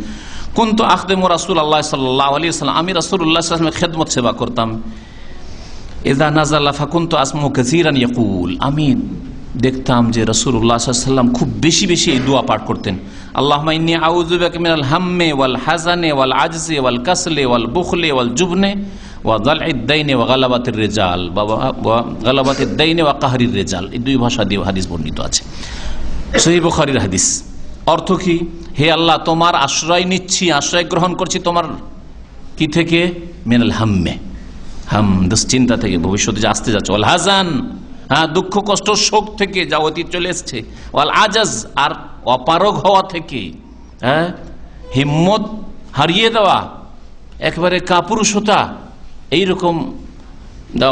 কুনতু আখদিমু রাসূলুল্লাহ সাল্লাল্লাহু আলাইহি ওয়াসাল্লাম, আমি রাসূলুল্লাহ সাল্লাল্লাহু আলাইহি ওয়াসাল্লামের খেদমত সেবা করতাম। ইযা নাযালা ফাকুনতু আসমু কাসীরান ইয়াকুল, আমি দেখতাম যে রাসূলুল্লাহ সাল্লাল্লাহু আলাইহি ওয়াসাল্লাম খুব বেশি বেশি এই দোয়া পাঠ করতেন। আল্লাহুম্মা ইন্নী আউযু বিকা মিনাল হাম্মি ওয়াল হাযানি ওয়াল আজজি ওয়াল কাসলি ওয়াল বুখলি ওয়াল জুবনি ওয়া যালঈদ দাইনি ওয়া গালাবাতির রিজাল, ওয়া গালাবাতিদ দাইনি ওয়া কাহরির রিজাল। এই দুই ভাষা দিয়ে হাদিস বর্ণিত আছে, সহিহ বুখারীর হাদিস। অর্থ কি? হে আল্লাহ, তোমার আশ্রয় নিচ্ছি, আশ্রয় গ্রহণ করছি তোমার কি থেকে? মিনাল হাম্মে, হাম দুশ্চিন্তা থেকে, ভবিষ্যতে যা আসতে যাচ্ছে, ওয়াল হাজান, হ্যাঁ দুঃখ কষ্ট শোক থেকে, যা অতীত চলে এসছে, ওয়াল আজাজ, আর অপারগ হওয়া থেকে, হ্যাঁ হিম্মত হারিয়ে দেওয়া, একেবারে কাপুরুষতা, এইরকম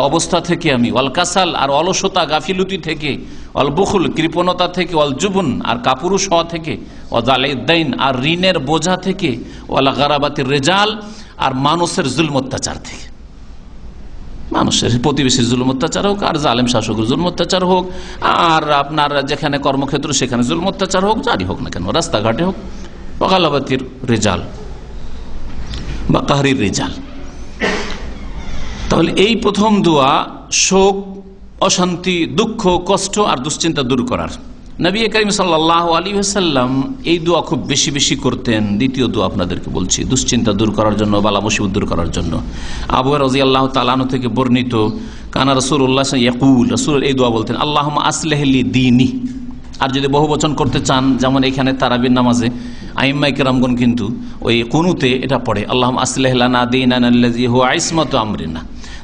অবস্থা থেকে আমি, ওয়াল কাসাল, আর অলসতা গাফিলতি থেকে, ওয়াল বুখল কৃপণতা থেকে, ওয়াল জুবন, আর কাপুরুষ হওয়া থেকে, ওয়া যালঈদ দাইন, আর ঋণের বোঝা থেকে, ওয়াল গারাবাতির রিজাল, আর মানুষের জুলম অত্যাচার থেকে। মানুষের প্রতিবেশীর জুলুম অত্যাচার হোক, আর জালেম শাসকের জুলুম অত্যাচার হোক, আর আপনার যেখানে কর্মক্ষেত্র সেখানে জুলুম অত্যাচার হোক, জারি হোক না কেন, রাস্তাঘাটে হোক, গালাবাতির রিজাল বা কাহরির রিজাল। তাহলে এই প্রথম দোয়া শোক, অশান্তি, দুঃখ, কষ্ট আর দুশ্চিন্তা দূর করার। নবী করিম সাল্লাল্লাহু আলাইহি ওয়াসাল্লাম এই দোয়া খুব বেশি বেশি করতেন। দ্বিতীয় দোয়া আপনাদেরকে বলছি, দুশ্চিন্তা দূর করার জন্য, বালা মুসিবত দূর করার জন্য। আবু হুরায়রা রাদিয়াল্লাহু তাআলা আনহু থেকে বর্ণিত, কানা রাসূলুল্লাহ ইয়াকুল, রাসূল এই দোয়া বলতেন, আল্লাহুম্মা আসলিহ লি দীনি। আর যদি বহুবচন করতে চান, যেমন এখানে তারাবির নামাজে আইম্মায়ে কেরামগণ কিন্তু ওই কুনুতে এটা পড়ে, আল্লাহুম্মা আসলিহ লানা দীনানা আল্লাযী হুয়া ইসমাতু আমরিনা,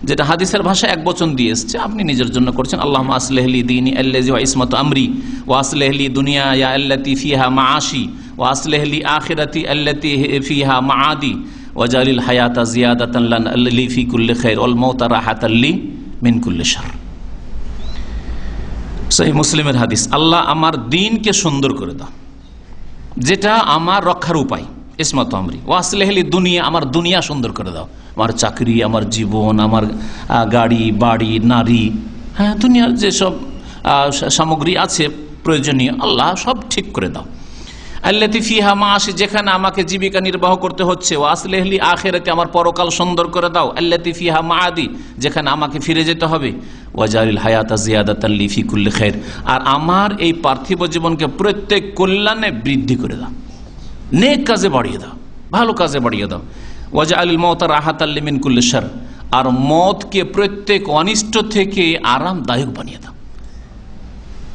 যেটা হাদিসের ভাষা এক বচন দিয়ে এসছে, আপনি নিজের জন্য করছেন, আল্লাহুম্মা আসলিহ লি দীনি আল্লাযী হুয়া ইসমাতু আমরি ওয়া আসলিহ লি দুনিয়ায়া আল্লাতী ফিহা মাআশি ওয়া আসলিহ লি আখিরাতি আল্লাতী ফিহা মাআদি ওয়াজালিল হায়াতা জিয়াদাতান লি ফি কুল্লি খাইর ওয়াল মাউতা রাহাতাল লি মিন কুল্লি শার। সহিহ মুসলিমের হাদিস, আল্লাহ আমার দ্বীনকে সুন্দর করে দাও, যেটা আমার রক্ষার উপায়, ইসমাতু আমরি, ওয়া আসলিহ লি দুনিয়া, আমার দুনিয়া সুন্দর করে দাও, আমার চাকরি, আমার জীবন, আমার গাড়ি বাড়ি, নারী, হ্যাঁ দুনিয়ার যেসব সামগ্রী আছে প্রয়োজনীয়, আল্লাহ সব ঠিক করে দাও। আল্লাতী ফিহা মাআশি, যেখানে আমাকে জীবিকা নির্বাহ করতে হচ্ছে, ওয়া আসলিহ লি আখিরাতি, আমার পরকাল সুন্দর করে দাও, আল্লাতী ফিহা মাআদি, যেখানে আমাকে ফিরে যেতে হবে, ওয়াজালিল হায়াতা জিয়াদাতান লি ফি কুল্লি খাইর, আর আমার এই পার্থিব জীবনকে প্রত্যেক কল্যাণে বৃদ্ধি করে দাও, নেক কাজে বাড়িয়ে দাও, ভালো কাজে বাড়িয়ে দাও, ওয়াজআলিল মাউতা রাহাতাল লি মিন কুল্লি শার, আর মওতকে প্রত্যেক অনিষ্ট থেকে আরামদায়ক বানিয়ে দাও।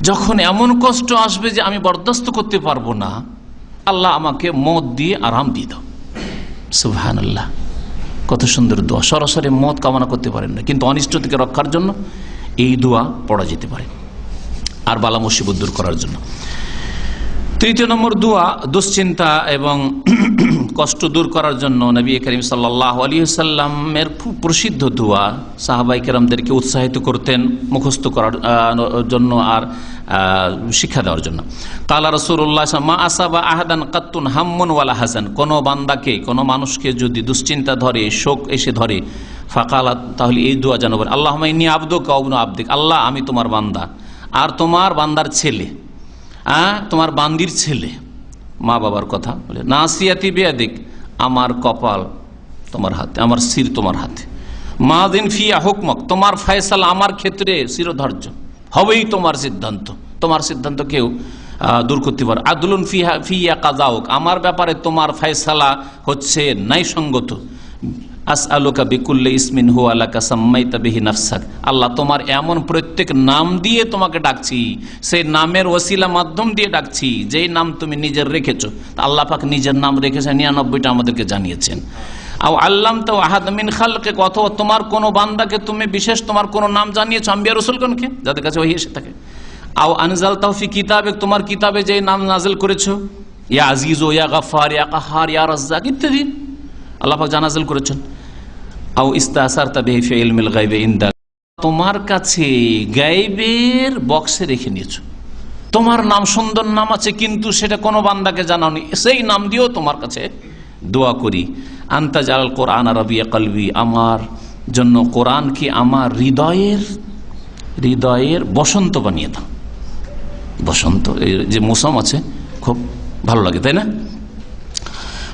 যখন এমন কষ্ট আসবে যে আমি বরদাস্ত করতে পারবো না, আল্লাহ আমাকে মওত দিয়ে আরাম দিয়ে দাও, সুবহানাল্লাহ, কত সুন্দর দোয়া। সরাসরি মত কামনা করতে পারেন না, কিন্তু অনিষ্ট থেকে রক্ষার জন্য এই দোয়া পড়া যেতে পারে, আর বালা মুসিবত দূর করার জন্য। তৃতীয় নম্বর দোয়া দুশ্চিন্তা এবং কষ্ট দূর করার জন্য নবী করিম সাল্লাল্লাহু আলাইহি ওয়াসাল্লামের খুব প্রসিদ্ধ দোয়া, সাহাবায়ে কেরামদেরকে উৎসাহিত করতেন মুখস্থ করার জন্য আর শিক্ষা দেওয়ার জন্য। কালা রাসূলুল্লাহ মা আসাবা আহাদান কাত্তুন হাম্মুন ওয়ালা হাসান, কোনো বান্দাকে, কোনো মানুষকে যদি দুশ্চিন্তা ধরে, শোক এসে ধরে, ফাকালা, তাহলে এই দোয়া যেন বলে, আল্লাহুম্মা ইন্নী আবদুকা ওয়া ইবনু আবদিক, আল্লাহ আমি তোমার বান্দা আর তোমার বান্দার ছেলে, তোমার বান্দির ছেলে, মা বাবার কথা বলে, নাসিয়াতি বিয়াদিক, আমার কপাল তোমার হাতে, আমার শির তোমার হাতে, মাদিন ফিয়া হুকমক, তোমার ফয়সালা আমার ক্ষেত্রে শিরোধার্য, হবেই তোমার সিদ্ধান্ত, তোমার সিদ্ধান্ত কেউ দূর করতে পারে, আদলুন ফিয়া কাযাউক, আমার ব্যাপারে তোমার ফয়সালা হচ্ছে ন্যায়সঙ্গত, আসআলুকা বিকুল্লি ইসমিন হুয়া লাকা সাম্মাইতা বিহি নাফসাক, আল্লাহ তোমার এমন প্রত্যেক নাম দিয়ে তোমাকে ডাকছি, সেই নামের ওসিলা মাধ্যম দিয়ে ডাকছি যেই নাম তুমি নিজের রেখেছো। আল্লাহ পাক নিজের নাম রেখেছেন 99টা, আমাদেরকে জানিয়েছেন। আও আল্লামতা আহাদ মিন খালকিক, অথবা তোমার কোনো বান্দাকে তুমি বিশেষ তোমার কোনো নাম জানিয়েছো, আম্বিয়া রাসূলগণকে যাদের কাছে ওহী এসে থাকে। আও আনজালতাহু ফি কিতাবিক, তোমার কিতাবে যেই নাম নাযিল করেছো, ইয়া আজিজ ও ইয়া গাফফার ইয়া কাহার ইয়া রাজ্জাক ইত্যাদি আল্লাহ পাক নাযিল করেছেন। আও ইস্তাসারতা বিহি ফি ইলমিল গায়বি ইনদাক, তোমার কাছে গায়বের বক্সে রেখে নিয়েছো, তোমার নাম সুন্দর নাম আছে কিন্তু সেটা কোনো বান্দাকে জানাওনি, সেই নাম দিয়েও তোমার কাছে দোয়া করি। আনতা জালাল কোরআন রাবিয়া কলবি, আমার জন্য কোরআনকে আমার হৃদয়ের বসন্ত বানিয়ে দাও। বসন্ত, এই যে মৌসুম আছে খুব ভালো লাগে, তাই না?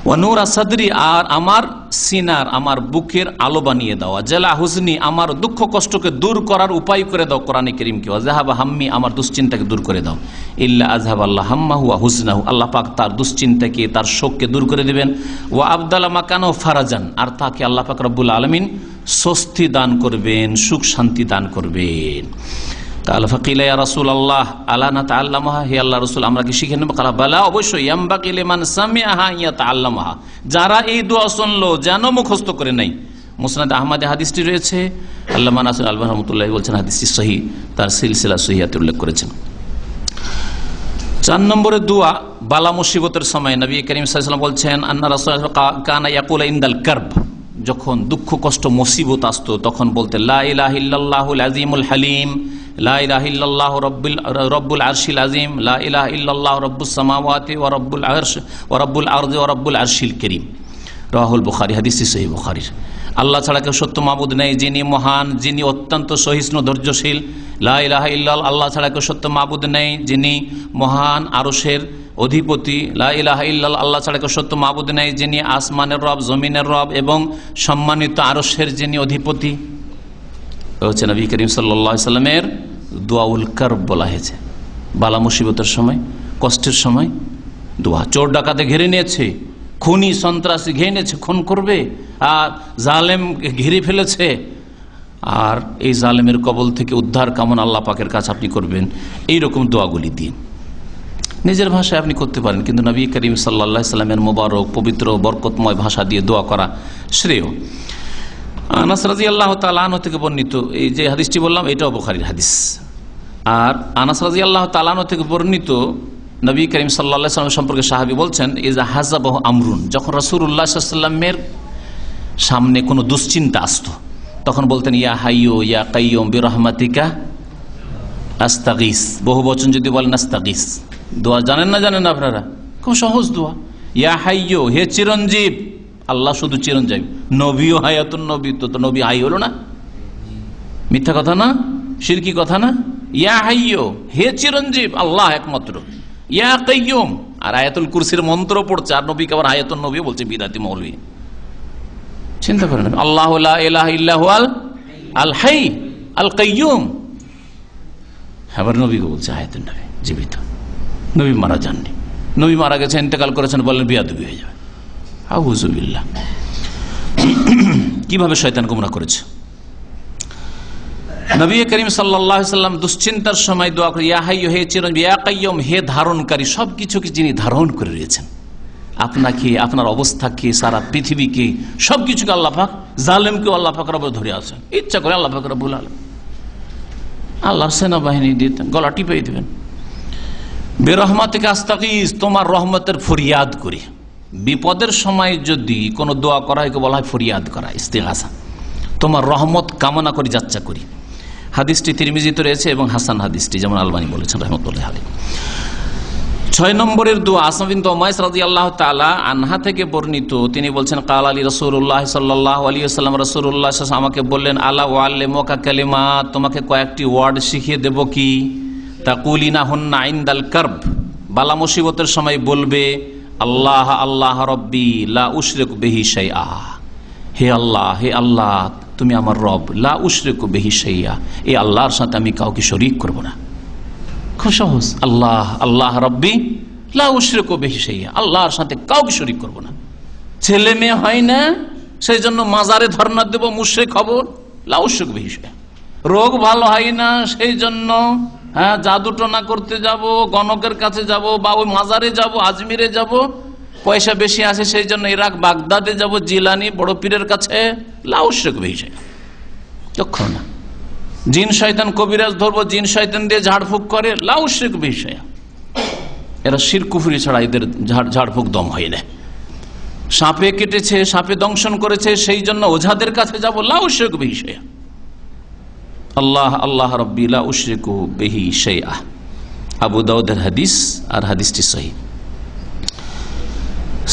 ওয়ানুর আসাদরি, আর আমার সিনার, আমার বুকের আলো বানিয়ে দেওয়া। জেলা হুজনি, আমার দুঃখ কষ্টকে দূর করার উপায় করে দাও কোরআনে কারীমকে। ওয়াজাহাবা হাম্মি, আমার দুশ্চিন্তাকে দূর করে দাও। ইল্লা আযহাব আল্লাহ হাম্মাহু ওয়া হুজনাহু, আল্লাহ পাক তার দুশ্চিন্তাকে, তার শোককে দূর করে দিবেন। ওয়া আবদালা মাকানাহু ফারাজান, আর তাকে আল্লাহ পাক রব্বুল আলামিন স্বস্তি দান করবেন, সুখ শান্তি দান করবেন। কাল ফাকিলা ইয়া রাসূলুল্লাহ আলা নাতাআল্লামাহা, হে আল্লাহর রাসূল আমরা কি শিখে নেব? কালা বালা, অবশ্যই, ইয়ামবাকি লিমান সামিআহা ইয়াতাআল্লামাহা, যারা এই দোয়া শুনলো যেন মুখস্থ করে নাই। মুসনাদ আহমদে হাদিসটি রয়েছে, আল্লামা নাসির আলবানী রাহমাতুল্লাহ বলছেন হাদিসটি সহিহ, তার সিলসিলা সহিহাতে উল্লেখ করেছেন। 4 নম্বরের দোয়া বালা মুসিবতের সময় নবী করিম সাল্লাল্লাহু আলাইহি ওয়াসাল্লাম বলছেন, আন্না রাসূলুল্লাহ কানা ইয়াকুলু ইনদাল কারব, যখন দুঃখ কষ্ট মুসিবত আসতো তখন বলতে, লা ইলাহা ইল্লাল্লাহুল আযীমুল হালিম, লা ইলাহা ইল্লাল্লাহু রব্বুল আরশিল আযীম, লা ইলাহা ইল্লাল্লাহু রব্বুস সামাওয়াতি ওয়া রব্বুল আরশ ওয়া রব্বুল আরদি ওয়া রব্বুল আরশিল কারীম। রাহুল বুখারী, হাদিসটি সহিহ বুখারীর। আল্লাহ ছাড়া কেউ সত্য মাবুদ নেই, যিনি মহান, যিনি অত্যন্ত সহিষ্ণু ধৈর্যশীল। লা ইলাহা ইল্লাল্লাহ, আল্লাহ ছাড়া কেউ সত্য মাবুদ নেই, যিনি মহান, আরশের অধিপতি। লা ইলাহা ইল্লাল্লাহ, আল্লাহ ছাড়া কেউ সত্য মাবুদ নেই, যিনি আসমানের রব, জমিনের রব এবং সম্মানিত আরশের যিনি অধিপতি। হচ্ছে নবী করিম সাল্লাল্লাহু আলাইহি সাল্লামের দোয়াউল কারব বলা হয়েছে। বালা মুসিবতের সময়, কষ্টের সময় দোয়া। চোর ডাকাতে ঘিরে নিয়েছে, খুনি সন্ত্রাসী ঘিরে নিয়েছে, খুন করবে, আর জালেম ঘিরে ফেলেছে, আর এই জালেমের কবল থেকে উদ্ধার কামনা আল্লাহ পাকের কাছে আপনি করবেন। এইরকম দোয়াগুলি দিন, নিজের ভাষায় আপনি করতে পারেন, কিন্তু নবী করিম সাল্লাল্লাহু আলাইহি সাল্লামের মোবারক পবিত্র বরকতময় ভাষা দিয়ে দোয়া করা শ্রেয়। আনাস রাদিয়াল্লাহু তাআলা আনহু থেকে বর্ণিত, এই যে হাদিসটি বললাম এটাও বুখারীর হাদিস। আর আনাস রাদিয়াল্লাহু তাআলা আনহু থেকে বর্ণিত, নবী করিম সাল্লাল্লাহু আলাইহি ওয়াসাল্লাম সম্পর্কে সাহাবী বলছেন, ইজা হাযাবাহু আমরুন, যখন রাসূলুল্লাহ সাল্লাল্লাহু আলাইহি ওয়াসাল্লামের সামনে কোনো দুশ্চিন্তা আসতো তখন বলতেন, ইয়া হাইয়্যু ইয়া কাইয়্যুম বিরহমাতিকা আস্তাগীস। বহু বচন যদি বলেন আস্তাগীস। দোয়া জানেন না আপনারা? খুব সহজ দোয়া। ইয়া হাইয়্যু, হে চিরঞ্জীব, আল্লাহ শুধু চিরঞ্জীব, নবীও হায়াতুন নবী, তো নবী হাই হলো না? মিথ্যা কথা না, শিরকি কথা না? ইয়া হাইয়্যু, হে চিরঞ্জীব, আল্লাহ একমাত্র। ইয়া কাইয়্যুম, আর আয়াতুল কুরসির মন্ত্র পড়ছে, আর নবীকে আবার হায়াতুন নবী বলছে বিদাতি মৌলভী। চিন্তা করেন, আল্লাহু লা ইলাহা ইল্লা হুয়াল আল হাই আল কাইয়্যুম, আবার নবীকে বলছে হায়াতুন নবী, জীবিত। নবী মারা যাননি, নবী মারা গেছে, ইন্তেকাল করেছেন, বললেন বিয়াদবি হয়ে যাবে। আউযুবিল্লাহ। কিভাবে শয়তান গোমরাহ করেছে। নবী করিম সাল্লাল্লাহু আলাইহি ওয়াসাল্লাম দুশ্চিন্তার সময় দোয়া করে, ইয়া হাইয়্যু, হে চিরঞ্জীব, ইয়া কাইয়্যুম, হে ধারণকারী, সবকিছুকে যিনি ধারণ করে রয়েছেন। আপনাকে, আপনার অবস্থাকে, সারা পৃথিবীকে, সবকিছুকে আল্লাহ পাক, জালেমকেও আল্লাহ পাক রব্বুল ধরে আছেন। ইচ্ছা করে আল্লাহ পাক রব্বুল আলামিন আল্লাহর সেনাবাহিনী দিয়ে গলা টিপে দিবেন। বেরহমাতিকা আস্তাগীস, তোমার রহমতের ফরিয়াদ করি। বিপদের সময় যদি কোনো দোয়া করা হয়, বলা হয় ফরিয়াদ করা, ইস্তিগাসা। তোমার রহমত কামনা করি, যাচ্ছা করি। হাদিসটি তিরমিজিতে রয়েছে এবং হাসান হাদিসটি, যেমন আলবানী বলেছেন রহমতুল্লাহ আলাইহি। 6 নম্বরের দোয়া আসমা বিনত উমাইস রাদিয়াল্লাহু তাআলা আনহা থেকে বর্ণিত। তিনি বলছেন, কাল আলী রাসূলুল্লাহ সাল্লাল্লাহু আলাইহি ওয়াসাল্লাম, রাসূলুল্লাহ সাল্লাল্লাহু আলাইহি ওয়াসাল্লাম আমাকে বললেন, আলা ওয়াল্লিমুকা কালিমাত, তোমাকে কয়েকটি ওয়ার্ড শিখিয়ে দেব কি, তাকুলিনা হুন্না ইনদাল কারব, বালা মুসিবতের সময় বলবে, আল্লাহ আল্লাহ রব্বি লা উশরিকু বিহি শাইআ, হে আল্লাহ, হে আল্লাহ তুমি আমার রব, লা উশরিকু বিহি শাইআ, এই আল্লাহর সাথে আমি কাউকে শরীক করব না। খুব সহজ, আল্লাহ আল্লাহ রব্বি লা উশরিকু বিহি শাইআ, আল্লাহর সাথে কাউকে শরীক করব না। ছেলে মেয়ে হয় না, সেই জন্য মাজারে ধর্ণা দেব, মুশরিক হব, লা উশরিকু বিহি শাইআ। রোগ ভালো হয় না, সেই জন্য জাদু টোনা করতে যাব, গণকের কাছে যাব, বা ওই মাজারে যাব, আজমিরে যাব, পয়সা বেশি আছে সেই জন্য ইরাক বাগদাদে যাব, জিলানি বড় পীরের কাছে, লা উশরিকু বিহি শাইআ, লক্ষ্য না। জিন শয়তান কবিরাজ ধরবো, জিন শয়তান দিয়ে ঝাড়ফুঁক করে, লা উশরিকু বিহি শাইআ, এরা শিরক কুফরি ছাড়া এদের ঝাড়ফুঁক দম হয় না। সাপে কেটেছে, সাপে দংশন করেছে, সেই জন্য ওঝাদের কাছে যাব, লা উশরিকু বিহি শাইআ, আল্লাহ আল্লাহ রব্বি লা উশরিকু বিহি শাইআ। আবু দাউদের হাদিস, আর হাদিসটি সহিহ।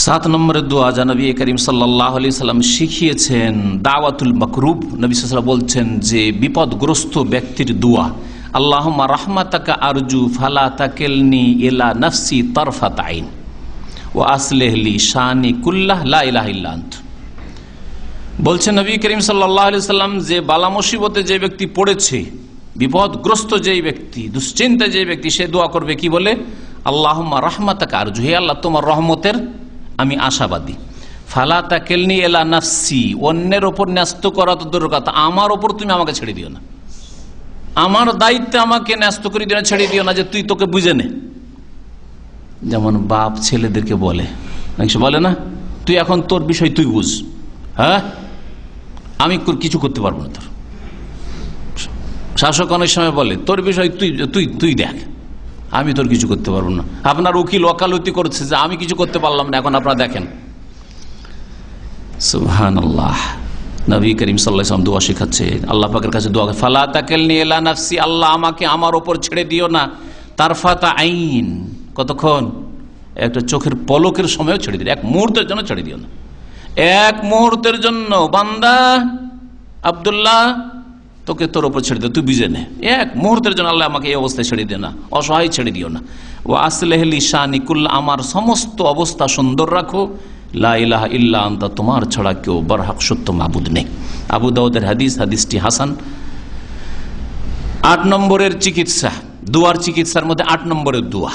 7 নম্বরের দোয়া যা নবী করিম সাল্লাল্লাহু আলাইহি সাল্লাম শিখিয়েছেন, দাওয়াতুল মাকরুব। নবী সাল্লাল্লাহু আলাইহি ওয়াসাল্লাম বলছেন যে বিপদগ্রস্ত ব্যক্তির দোয়া, আল্লাহুম্মা রাহমাতাকা আরজু ফালা তাকিলনি ইলা নাফসি তারফাত আইন ওয়া আসলিহ লি শানি কুল্লাহ লা ইলাহা ইল্লা আন্ত। বলছেন নবী করিম সাল্লাল্লাহু আলাইহি সাল্লাম, যে বালা মুসিবতে যে ব্যক্তি পড়েছে, বিপদগ্রস্ত যেই ব্যক্তি, দুশ্চিন্তা যে ব্যক্তি, সে দোয়া করবে কি বলে, আল্লাহুম্মা রাহমাতাকা আরজু, হে আল্লাহ তোমার রহমতের আমি আশাবাদী, ফালা তাকিলনি ইলা নাফসি, অন্যের ওপর ন্যস্ত করা তো দূরের কথা, আমার ওপর তুমি আমাকে ছেড়ে দিও না, আমার দায়িত্বে আমাকে ন্যস্ত করে দিও না, ছেড়ে দিও না, যে তুই তোকে বুঝে নে। যেমন বাপ ছেলেদেরকে বলে, বলে না, তুই এখন তোর বিষয় তুই বুঝ, হ্যাঁ আমি কিছু করতে পারবো না। তোর শাসক অনেক সময় বলে, তোর বিষয় তুই তুই তুই দেখ, আমি তোর কিছু করতে পারবো না। আপনার উকিল ওকালতি করছে যে আমি কিছু করতে পারলাম না, এখন আপনারা দেখেন। সুবহানাল্লাহ। নবী করিম সাল্লাল্লাহু আলাইহি ওয়াসাল্লাম দোয়া শেখাচ্ছে, আল্লাহ পাকের কাছে দোয়া, ফালা তাকিলনি ইলা নাফসি, আল্লাহ আমাকে আমার ওপর ছেড়ে দিও না, তারফাতা আইন, কতক্ষণ, একটা চোখের পলকের সময়ও ছেড়ে দিও, এক মুহূর্তের জন্য ছেড়ে দিও না, এক মুহূর্তের জন্য। বান্দা আব্দুল্লাহ তোকে তোর ওপর ছেড়ে দিও, তুই বুঝে নে, এক মুহূর্তের জন্য আল্লাহ আমাকে এই অবস্থায় ছেড়ে দিও না, অসহায় ছেড়ে দিও না। ও আসলিহ লি শানি কুল্লাহ, আমার সমস্ত অবস্থা সুন্দর রাখো, লা ইলাহা ইল্লা আনতা, তোমার ছাড়া কেউ বরহক সত্য মাবুদ নেই। আবু দাউদের হাদিস, হাদিসটি হাসান। 8 নম্বরের চিকিৎসা, দোয়ার চিকিৎসার মধ্যে 8 নম্বরের দোয়া,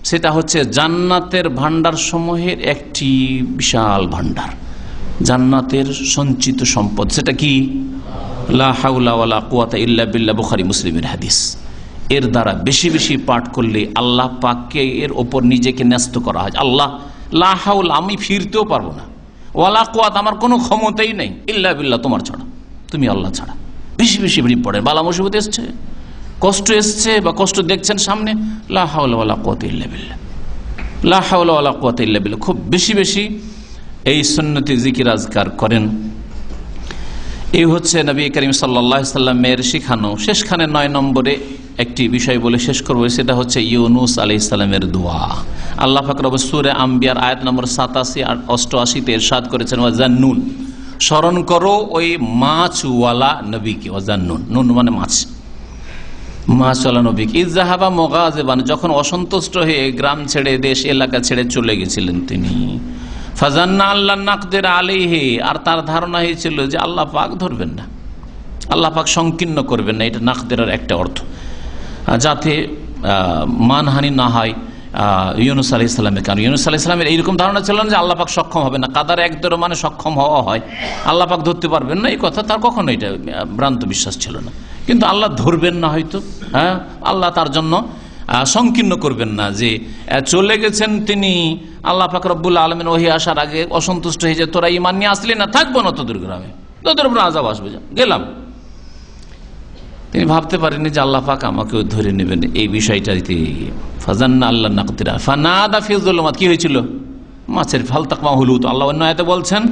সেটা হচ্ছে জান্নাতের ভান্ডার সমূহের একটি বিশাল ভান্ডার, জান্নাতের সঞ্চিত সম্পদ, সেটা কি, লা হাওলা ওয়ালা কুওয়াতা ইল্লা বিল্লাহ, বুখারী মুসলিমের হাদিস। এর দ্বারা বেশি বেশি পাঠ করলে আল্লাহ পাককে এর ওপর নিজেকে ন্যস্ত করা হয়। আল্লাহ, লা হাওলা, আমি ফিরতেও পারবো না, ওয়ালা কুওয়াতা, আমার কোনো ক্ষমতাই নেই, ইল্লা বিল্লাহ, তোমার ছাড়া, তুমি আল্লাহ ছাড়া। বেশি বেশি পড়েন, বালা মুসিবত এসছে, কষ্ট এসছে বা কষ্ট দেখছেন সামনে, লা হাওলা ওয়ালা কুওয়াতা ইল্লা বিল্লাহ, লা হাওলা ওয়ালা কুওয়াতা ইল্লা বিল্লাহ, খুব বেশি বেশি এই সুন্নতি জিকির আজকার করেন। এই হচ্ছে নবী করিম সাল্লাল্লাহু আলাইহি সাল্লামের শিখানো। শেষখানে 9 নম্বরে একটি বিষয় বলে শেষ করব, সেটা হচ্ছে ইউনুস আলাইহিস সালামের দোয়া। আল্লাহ পাক রব্বুল সূরা আম্বিয়ার আয়াত নম্বর 87 আর 88 তে ইরশাদ করেছেন, ওয়াজান্নুন, স্মরণ করো ওই মাছওয়ালা নবীকে, ওয়াজান্নুন, নুন মানে মাছ, মাছওয়ালা নবীকে, ইযহাবা মুগাযিবান, যখন অসন্তুষ্ট হয়ে গ্রাম ছেড়ে, দেশ এলাকা ছেড়ে চলে গেছিলেন তিনি, ফাজান্না আল্লাহ নাকদির আলাইহি, আর তার ধারণা হয়েছিল যে আল্লাহ পাক ধরবেন না, আল্লাহ পাক সংকীর্ণ করবেন না, এটা নাকদিরের একটা অর্থ, যাতে মানহানি না হয় ইউনুস আলাইহিস সালামের। কারণ ইউনুস আলাইহিস সালামের এইরকম ধারণা ছিল না যে আল্লাহ পাক সক্ষম হবে না, কাদার একদর মানে সক্ষম হওয়া হয়, আল্লাহ পাক ধরতে পারবেন না, এই কথা তার কখনো এটা ভ্রান্ত বিশ্বাস ছিল না। কিন্তু আল্লাহ ধরবেন না হয়তো, হ্যাঁ, আল্লাহ তার জন্য সংকীর্ণ করবেন না যে চলে গেছেন তিনি, আল্লাহ পাক রব্বুল আলামিন ওহী আসার আগে অসন্তুষ্ট হয়ে যে তোরা ঈমান নিয়ে আসলি না, থাকবো না তোদের গ্রামে, তোদের উপর আযাব আসবে, গেলাম। তিনি ভাবতে পারেননি যে আল্লাহ পাক আমাকে ধরে নেবেন এই বিষয়টাতে। ফাজান্না আল্লাহ নাকদিরা ফানাদা ফি যুলুমাত, কি হয়েছিল? মাছের ফালতাকমা হুলুত। আল্লাহ অন্য আয়াতে বলছেন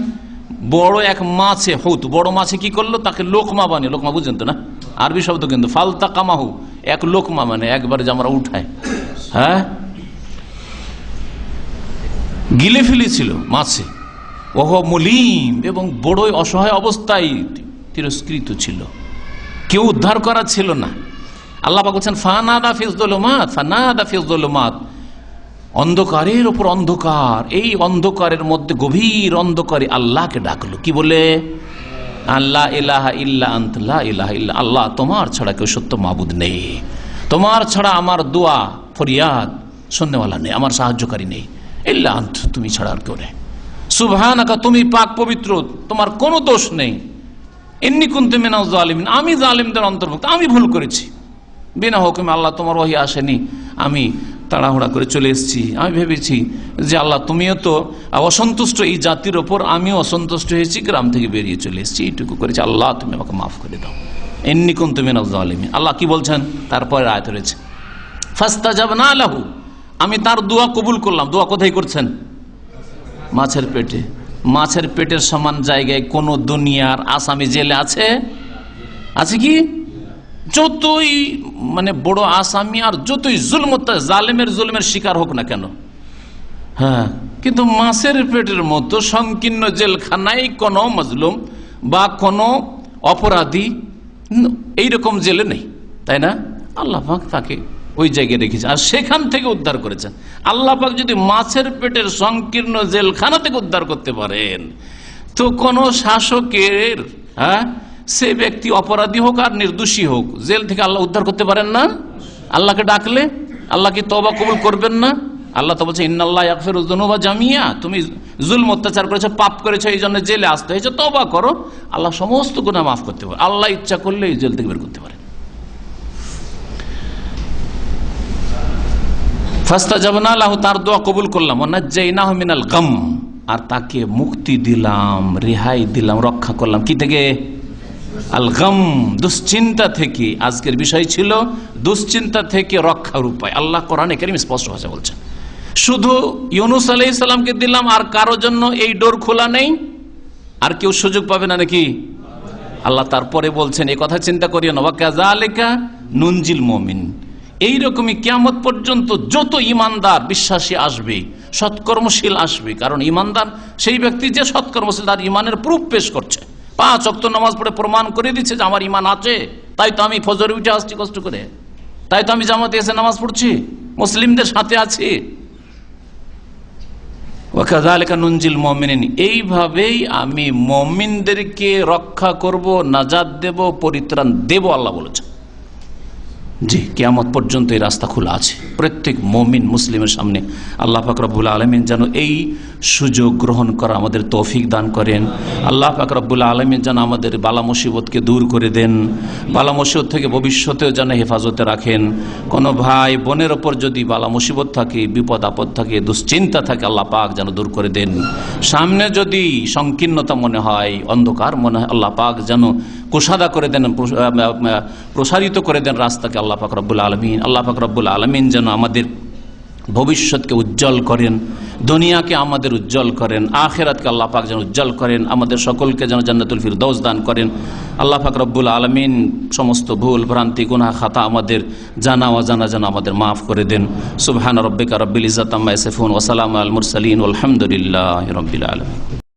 বড় এক মাছে, হুত বড় মাছে কি করলো? তাকে লোকমা বানিয়ে, লোকমা বুঝছেন তো না, আরবি শব্দ কিন্তু, ফালতাকামাহু এক লোকমা মানে একবারে যে আমরা উঠায়, হ্যাঁ, গিলে ফেলেছিল মাছে। ওহ মুলিম, এবং বড়ই অসহায় অবস্থায় তিরস্কৃত ছিল, কেউ উদ্ধার করা ছিল না। আল্লাহ পাক বলছেন ফানাদা ফি যুলুমাত, ফানাদা ফি যুলুমাত, অন্ধকারের উপর অন্ধকার, এই অন্ধকারের মধ্যে গভীর অন্ধকারে আল্লাহকে ডাকলো, কি বলে? আল্লাহ ইলাহা ইল্লা আনতা, লা ইলাহা ইল্লা আল্লাহ, তোমার ছাড়া কেউ সত্য মাবুদ নেই, তোমার ছাড়া আমার দোয়া ফরিয়াদ শুননেওয়ালা নেই, আমার সাহায্যকারী নেই, ইল্লা আন্ত, তুমি ছাড়া আর কেউ নেই, সুবহানাকা, তুমি পাক পবিত্র, তোমার কোনো দোষ নেই, ইন্নী কুনতু মিনাজ জালিমিন, আমি জালিমদের অন্তর্ভুক্ত, আমি ভুল করেছি, বিনা হুকুমে আল্লাহ তোমার ওহী আসেনি, আমি তাড়াহুড়া করে চলে এসেছি, আমি ভেবেছি যে আল্লাহ তুমিও তো অসন্তুষ্ট এই জাতির ওপর, আমিও অসন্তুষ্ট হয়েছি, গ্রাম থেকে বেরিয়ে চলে এসেছি, এইটুকু করেছি, আল্লাহ তুমি আমাকে মাফ করে দাও, ইন্নী কুনতু মিনাজ জালিমিন। আল্লাহ কি বলছেন? তারপরে আয়াত রয়েছে ফাস্তাজাবনা লাহু, আমি তার দোয়া কবুল করলাম। দোয়া কোথায় করছেন? মাছের পেটে। মাছের পেটের সমান জায়গায় কোন দুনিয়ার আসামি জেলে আছে? আছে কি? যতই মানে বড় আসামি আর যতই জালেমের জুলমের শিকার হোক না কেন, হ্যাঁ, কিন্তু মাছের পেটের মতো সংকীর্ণ জেলখানায় কোন মজলুম বা কোন অপরাধী এইরকম জেলে নেই, তাই না? আল্লাহ পাক তাকে ওই জায়গায় রেখেছে, আর সেখান থেকে উদ্ধার করেছেন। আল্লাহ পাক যদি মাছের পেটের সংকীর্ণ জেলখানা থেকে উদ্ধার করতে পারেন, তো কোন শাসকের, হ্যাঁ, সে ব্যক্তি অপরাধী হোক আর নির্দোষী হোক, জেল থেকে আল্লাহ উদ্ধার করতে পারেন না? আল্লাহকে ডাকলে আল্লাহ কি তওবা কবুল করবেন না? আল্লাহ তো বলছে ইন্নাল্লাহ ইয়াগফিরুয যুনুবা জামিয়া, তুমি জুলম অত্যাচার করেছো, পাপ করেছো, এই জন্য জেলে আসতে হয়েছে, তওবা করো, আল্লাহ সমস্ত গুনাহ মাফ করতে পারে, আল্লাহ ইচ্ছা করলে এই জেল থেকে বের করতে পারে। ফাস্তাজাবনা লাহু, তার দোয়া কবুল করলাম, ওয়ানাজ্জাইনাহু মিনাল গাম, আর তাকে মুক্তি দিলাম, রেহাই দিলাম, রক্ষা করলাম, কি থেকে? আল গাম, দুশ্চিন্তা থেকে। আজকের বিষয় ছিল দুশ্চিন্তা থেকে রক্ষার উপায়। আল্লাহ কোরআনে কারীম স্পষ্ট ভাষা বলছেন, শুধু ইউনূস আলাইহিস সালামকে দিলাম, আর কারো জন্য এই ডোর খোলা নেই, আর কেউ সুযোগ পাবে না নাকি? আল্লাহ তারপরে বলছেন, এই কথা চিন্তা করিও না, ওয়া কাযালিকা নুনজিল মুমিন, এইরকমই কিয়ামত পর্যন্ত যত ইমানদার বিশ্বাসী আসবে, সৎকর্মশীল আসবে, কারণ ইমানদার সেই ব্যক্তি যে সৎকর্মশীল, তার ইমানের প্রুফ পেশ করছে, 5 ওয়াক্ত নামাজ পড়ে প্রমাণ করে দিচ্ছে যে আমার ইমান আছে, তাই তো আমি ফজরে উঠে আসছি কষ্ট করে, তাই তো আমি জামাতে এসে নামাজ পড়ছি, মুসলিমদের সাথে আছি। ওয়া কাযালিকা নুনজিল মুমিনিন, এইভাবেই আমি মুমিনদেরকে রক্ষা করব, নাজাত দেব, পরিত্রাণ দেব, আল্লাহ বলেছেন। জি, কিয়ামত পর্যন্ত এই রাস্তা খোলা আছে প্রত্যেক মুমিন মুসলিমের সামনে। আল্লাহ পাক রব্বুল আলামিন যেন এই সুযোগ গ্রহণ করা আমাদের তৌফিক দান করেন। আল্লাহ পাক রব্বুল আলামিন যেন আমাদের বালা মুসিবতকে দূর করে দেন, বালা মুসিবত থেকে ভবিষ্যতেও যেন হেফাজতে রাখেন। কোনো ভাই বোনের ওপর যদি বালা মুসিবত থাকে, বিপদ আপদ থাকে, দুশ্চিন্তা থাকে, আল্লাহ পাক যেন দূর করে দেন। সামনে যদি সংকীর্ণতা মনে হয়, অন্ধকার মনে হয়, আল্লাহ পাক যেন কুশাদা করে দেন, প্রসারিত করে দেন রাস্তাকে। আল্লাহ পাক রব্বুল আলামিন, আল্লাহ পাক রব্বুল আলামিন যেন আমাদের ভবিষ্যৎকে উজ্জ্বল করেন, দুনিয়াকে আমাদের উজ্জ্বল করেন, আখিরাতকে আল্লাহ পাক যেন উজ্জ্বল করেন, আমাদের সকলকে যেন জান্নাতুল ফিরদৌস দান করেন। আল্লাহ পাক রব্বুল আলামিন সমস্ত ভুল ভ্রান্তি গুনাহ খাতা আমাদের জানা অজানা যেন আমাদের মাফ করে দেন। সুবহান রাব্বিকা রাব্বিল ইজ্জাতি আম্মা ইয়াসিফুন ওয়া সালামুন আলাল মুরসালিন ওয়ালহামদুলিল্লাহি রাব্বিল আলামিন।